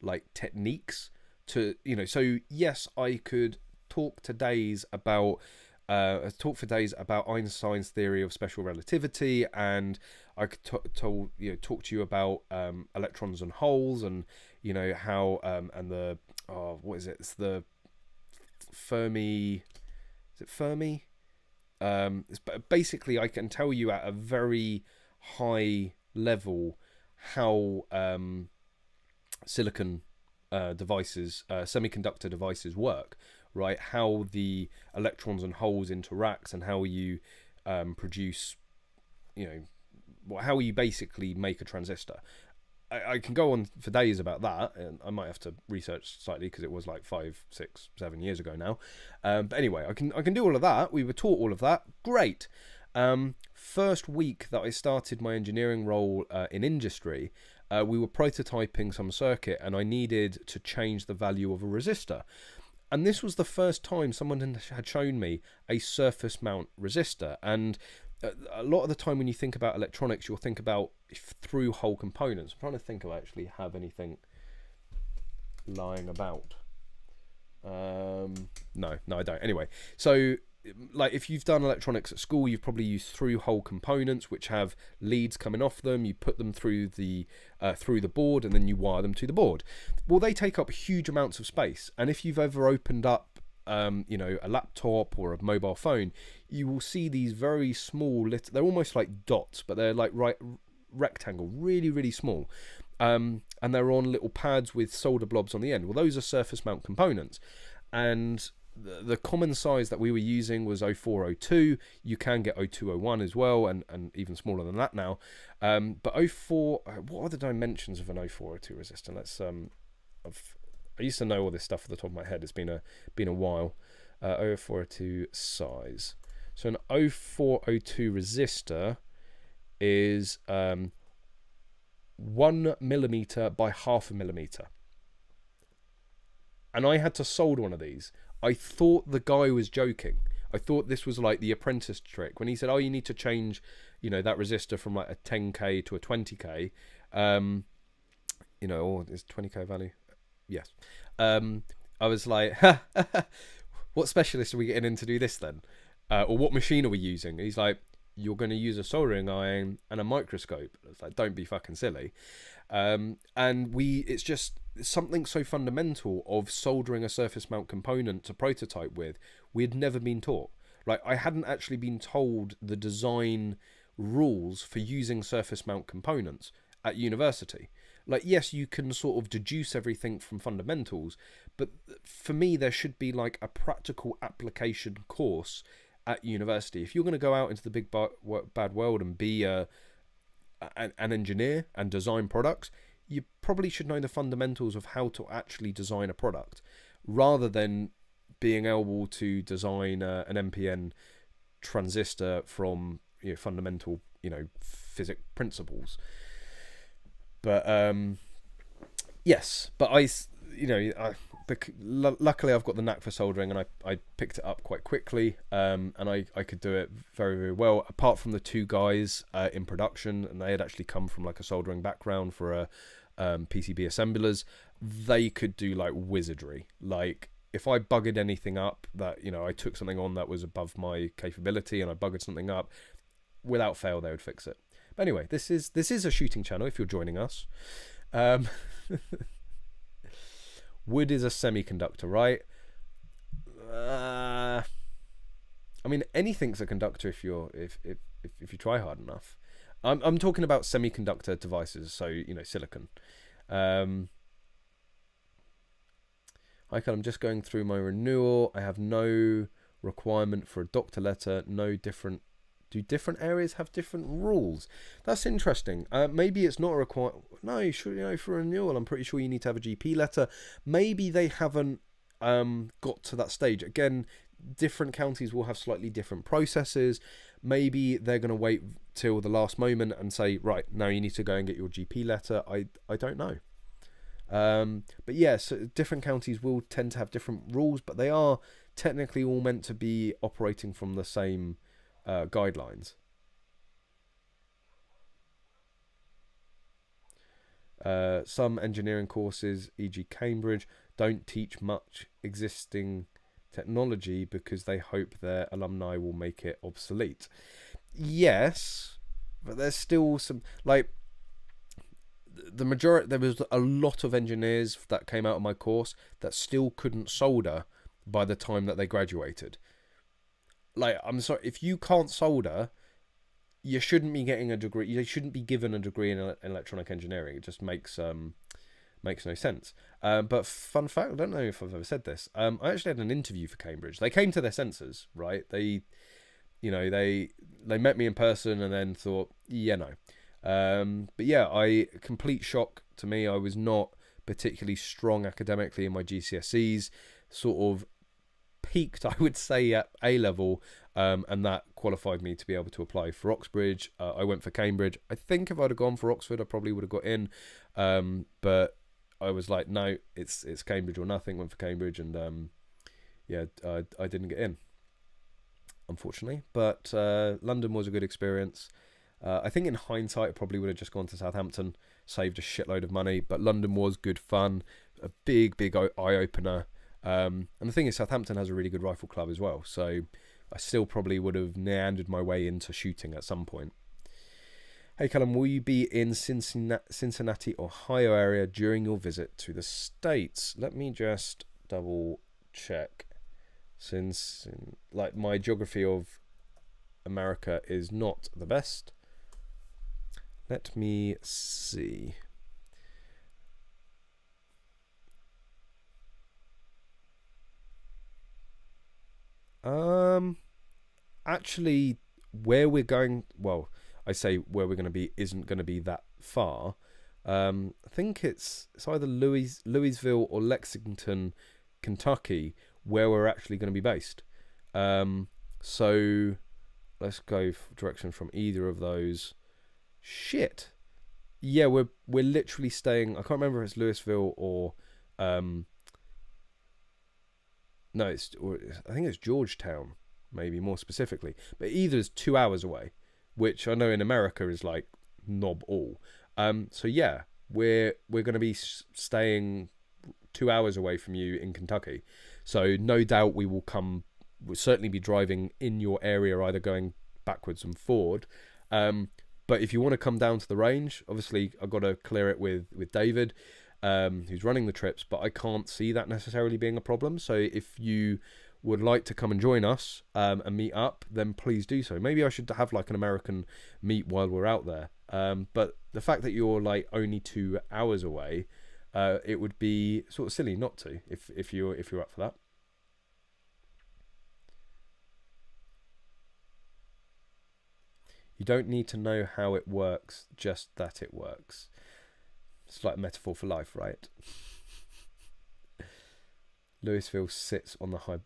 like techniques to, you know. So yes, I could talk for days about Einstein's theory of special relativity, and I could talk to you about electrons and holes, and you know how and the what is it? It's the Fermi. Is it Fermi? Basically, I can tell you at a very high level how silicon devices, semiconductor devices work, right? How the electrons and holes interact, and how you produce, you know, how you basically make a transistor. I can go on for days about that, and I might have to research slightly because it was like 5, 6, 7 years ago now. But anyway, I can do all of that. We were taught all of that. Great. First week that I started my engineering role in industry, we were prototyping some circuit, and I needed to change the value of a resistor. And this was the first time someone had shown me a surface mount resistor. And a lot of the time when you think about electronics, you'll think about through hole components. I'm trying to think if I actually have anything lying about. No, I don't. Anyway, so like if you've done electronics at school, you've probably used through hole components which have leads coming off them. You put them through the board, and then you wire them to the board. Well, they take up huge amounts of space, and if you've ever opened up you know, a laptop or a mobile phone, you will see these very small they're almost like dots, but they're like rectangle, really small, and they're on little pads with solder blobs on the end. Well, those are surface mount components, and the common size that we were using was 0402. You can get 0201 as well, and even smaller than that now. But 04, what are the dimensions of an 0402 resistor? Let's I used to know all this stuff off the top of my head. It's been a while. 0402 size. So an 0402 resistor is 1 millimeter by 0.5 millimeter. And I had to solder one of these. I thought the guy was joking. I thought this was like the apprentice trick when he said, "Oh, you need to change, you know, that resistor from like a 10k to a 20k." You know, or is 20k value? Yes. I was like, "What specialist are we getting in to do this then? Or what machine are we using?" And he's like, "You're going to use a soldering iron and a microscope." I was like, "Don't be fucking silly." And it's just something so fundamental of soldering a surface mount component to prototype with, we had never been taught. Like, I hadn't actually been told the design rules for using surface mount components at university. Like, yes, you can sort of deduce everything from fundamentals, but for me, there should be like a practical application course at university. If you're going to go out into the big bad world and be an engineer and design products, you probably should know the fundamentals of how to actually design a product, rather than being able to design an NPN transistor from fundamental physics principles. But yes, but luckily I've got the knack for soldering, and I picked it up quite quickly, and I could do it very, very well, apart from the two guys in production, and they had actually come from like a soldering background for a PCB assemblers. They could do like wizardry. Like, if I buggered anything up that, I took something on that was above my capability and I buggered something up, without fail they would fix it. But anyway, this is a shooting channel if you're joining us. Wood is a semiconductor, right? I mean, anything's a conductor if you try hard enough. I'm talking about semiconductor devices, so silicon. Hi, Callum, I'm just going through my renewal. I have no requirement for a doctor letter. Do different areas have different rules? That's interesting. Maybe it's not a requirement. No, for renewal, I'm pretty sure you need to have a GP letter. Maybe they haven't got to that stage. Again, different counties will have slightly different processes. Maybe they're going to wait till the last moment and say, right, now you need to go and get your GP letter. I don't know. But yes, different counties will tend to have different rules, but they are technically all meant to be operating from the same guidelines. Some engineering courses, e.g. Cambridge, don't teach much existing technology because they hope their alumni will make it obsolete. Yes, but there's still some, like, the majority, there was a lot of engineers that came out of my course that still couldn't solder by the time that they graduated. Like, I'm sorry, if you can't solder, you shouldn't be getting a degree. You shouldn't be given a degree in electronic engineering. It just makes no sense. But fun fact, I don't know if I've ever said this. I actually had an interview for Cambridge. They came to their senses, right? They met me in person and then thought, yeah, no. But yeah, complete shock to me. I was not particularly strong academically in my GCSEs. Sort of peaked, I would say, at A level, and that qualified me to be able to apply for Oxbridge. I went for Cambridge. I think if I'd have gone for Oxford, I probably would have got in, but I was like, no, it's Cambridge or nothing. Went for Cambridge, and I didn't get in, unfortunately. But London was a good experience. I think in hindsight, I probably would have just gone to Southampton, saved a shitload of money, but London was good fun, a big eye-opener. And the thing is, Southampton has a really good rifle club as well, so I still probably would have meandered my way into shooting at some point. Hey Callum, will you be in Cincinnati, Ohio area during your visit to the States? Let me just double check, since like my geography of America is not the best. Let me see. Actually, where we're going, well, I say where we're going to be isn't going to be that far. I think it's either Louisville or Lexington, Kentucky, where we're actually going to be based. So let's go direction from either of those. Shit. Yeah, we're literally staying. I can't remember if it's Louisville or no, I think it's Georgetown, maybe more specifically. But either is 2 hours away, which I know in America is like knob all. So yeah, we're going to be staying 2 hours away from you in Kentucky. So no doubt we'll certainly be driving in your area, either going backwards and forward. But if you want to come down to the range, obviously I've got to clear it with David, who's running the trips, but I can't see that necessarily being a problem. So if you would like to come and join us and meet up, then please do so. Maybe I should have like an American meet while we're out there. But the fact that you're like only 2 hours away, it would be sort of silly not to if you're up for that. You don't need to know how it works, just that it works. It's like a metaphor for life, right? Louisville sits on the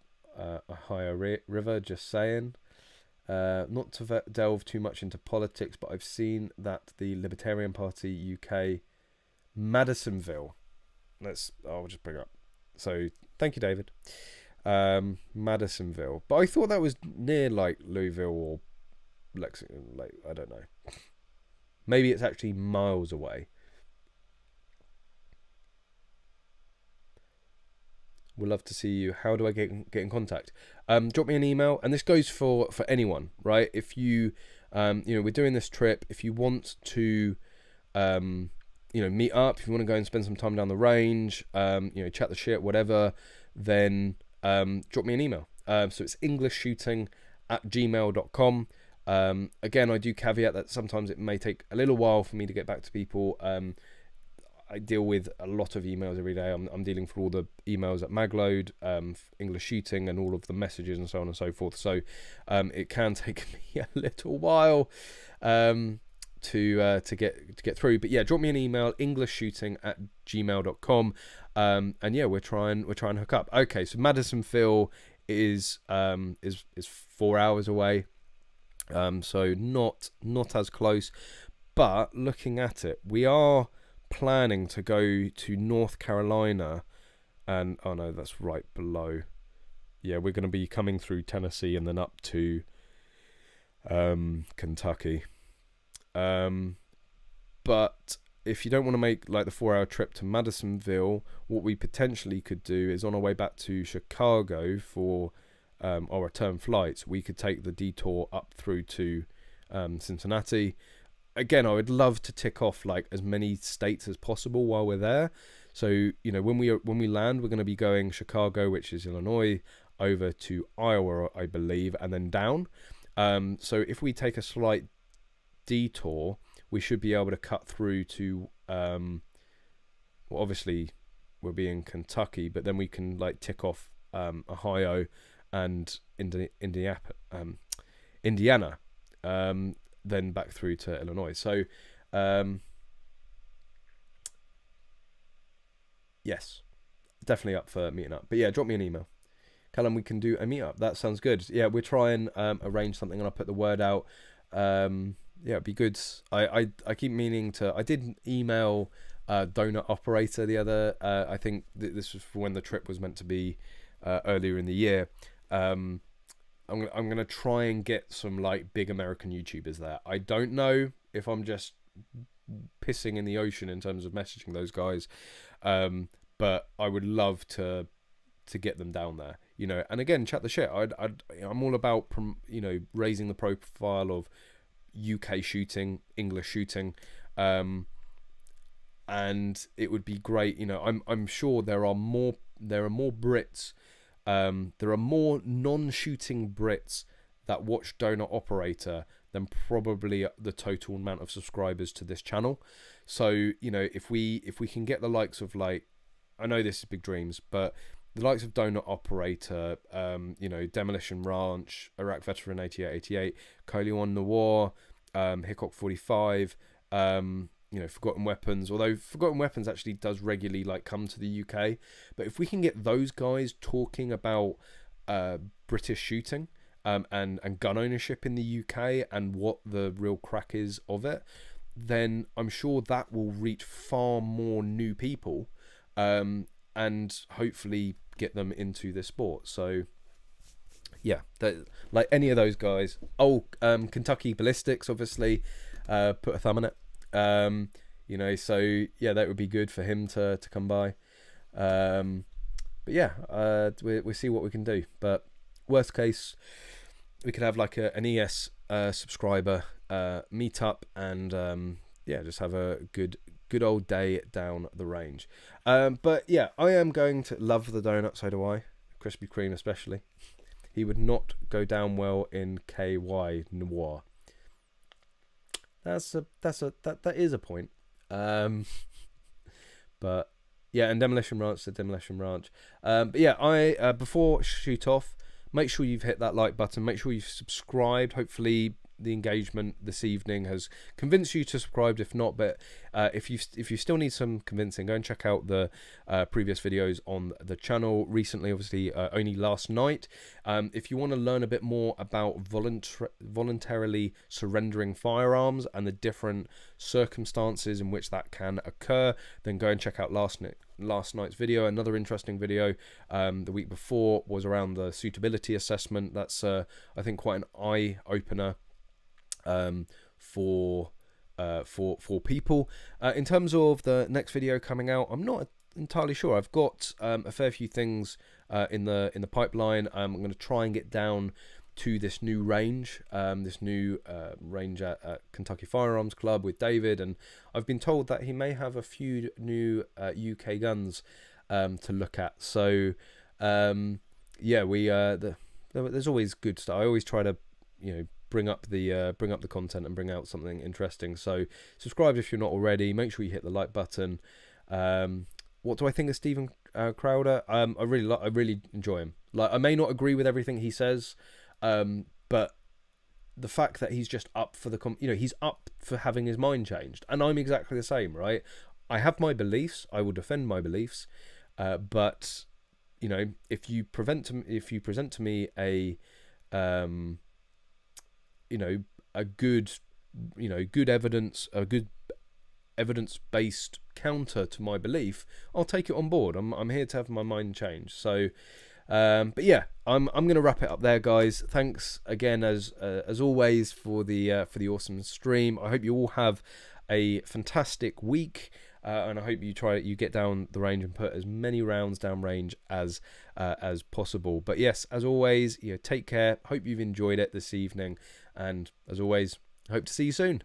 Ohio River, just saying. Not to delve too much into politics, but I've seen that the Libertarian Party UK, Madisonville. I'll just bring it up. So, thank you, David. Madisonville. But I thought that was near like Louisville or Lexington, like, I don't know. Maybe it's actually miles away. Would love to see you. How do I get in contact? Drop me an email, and this goes for anyone, right? If you, we're doing this trip. If you want to, meet up, if you want to go and spend some time down the range, chat the shit, whatever, then drop me an email. So it's EnglishShooting@gmail.com. Again, I do caveat that sometimes it may take a little while for me to get back to people. I deal with a lot of emails every day. I'm dealing with all the emails at Magload, English Shooting, and all of the messages and so on and so forth. So it can take me a little while to get through. But yeah, drop me an email, EnglishShooting@gmail.com. And yeah, we're trying to hook up. Okay, so Madisonville is 4 hours away. So not as close, but looking at it, we are planning to go to North Carolina, and oh no, that's right below. Yeah, we're going to be coming through Tennessee and then up to Kentucky. But if you don't want to make like the 4 hour trip to Madisonville, what we potentially could do is on our way back to Chicago for our return flights, we could take the detour up through to Cincinnati. Again, I would love to tick off like as many states as possible while we're there. So, when we land, we're going to be going Chicago, which is Illinois, over to Iowa, I believe, and then down. So if we take a slight detour, we should be able to cut through to, obviously we'll be in Kentucky, but then we can like tick off Ohio and Indiana. Then back through to Illinois. So, yes, definitely up for meeting up. But yeah, drop me an email. Callum, we can do a meetup. That sounds good. Yeah, we'll try and arrange something, and I'll put the word out. Yeah, it'd be good. I keep meaning to. I did email Donut Operator the other. I think this was for when the trip was meant to be earlier in the year. I'm gonna try and get some like big American YouTubers there. I don't know if I'm just pissing in the ocean in terms of messaging those guys, but I would love to get them down there, And again, chat the shit. I'm all about raising the profile of UK shooting, English shooting, and it would be great. I'm sure there are more Brits. There are more non-shooting Brits that watch Donut Operator than probably the total amount of subscribers to this channel. So, if we can get the likes of like, I know this is big dreams, but the likes of Donut Operator, Demolition Ranch, Iraq Veteran 8888, Coleon Noir, Hickok 45, Forgotten Weapons, although Forgotten Weapons actually does regularly like come to the UK. But if we can get those guys talking about British shooting and gun ownership in the UK and what the real crack is of it, then I'm sure that will reach far more new people and hopefully get them into this sport. So yeah, like any of those guys. Kentucky Ballistics, obviously, put a thumb on it. So yeah, that would be good for him to come by. But yeah, we'll see what we can do. But worst case, we could have like an ES subscriber meet up and just have a good old day down the range. But yeah, I am going to love the donut. So do I. Krispy Kreme especially. He would not go down well in KY Noir. that is a point. But yeah, and Demolition Ranch to Demolition Ranch. But yeah, I before shoot off, make sure you've hit that like button. Make sure you've subscribed. Hopefully, the engagement this evening has convinced you to subscribe. If not, but if you still need some convincing, go and check out the previous videos on the channel recently. Obviously, only last night. If you want to learn a bit more about voluntarily surrendering firearms and the different circumstances in which that can occur, then go and check out last night's video. Another interesting video the week before was around the suitability assessment. That's I think quite an eye opener for people. In terms of the next video coming out, I'm not entirely sure. I've got a fair few things in the pipeline. I'm going to try and get down to this new range, range at Kentucky Firearms Club with David, and I've been told that he may have a few new UK guns to look at. So yeah, there's always good stuff. I always try to bring up the content and bring out something interesting. So subscribe if you're not already. Make sure you hit the like button. What do I think of Stephen Crowder? I really enjoy him. Like, I may not agree with everything he says, but the fact that he's just up for he's up for having his mind changed, and I'm exactly the same, right? I have my beliefs. I will defend my beliefs, but if you present to me a good evidence-based counter to my belief, I'll take it on board. I'm here to have my mind changed. So but yeah, I'm gonna wrap it up there, guys. Thanks again as always for the awesome stream. I hope you all have a fantastic week, and I hope you get down the range and put as many rounds down range as possible. But yes, as always, take care. Hope you've enjoyed it this evening, and as always, hope to see you soon.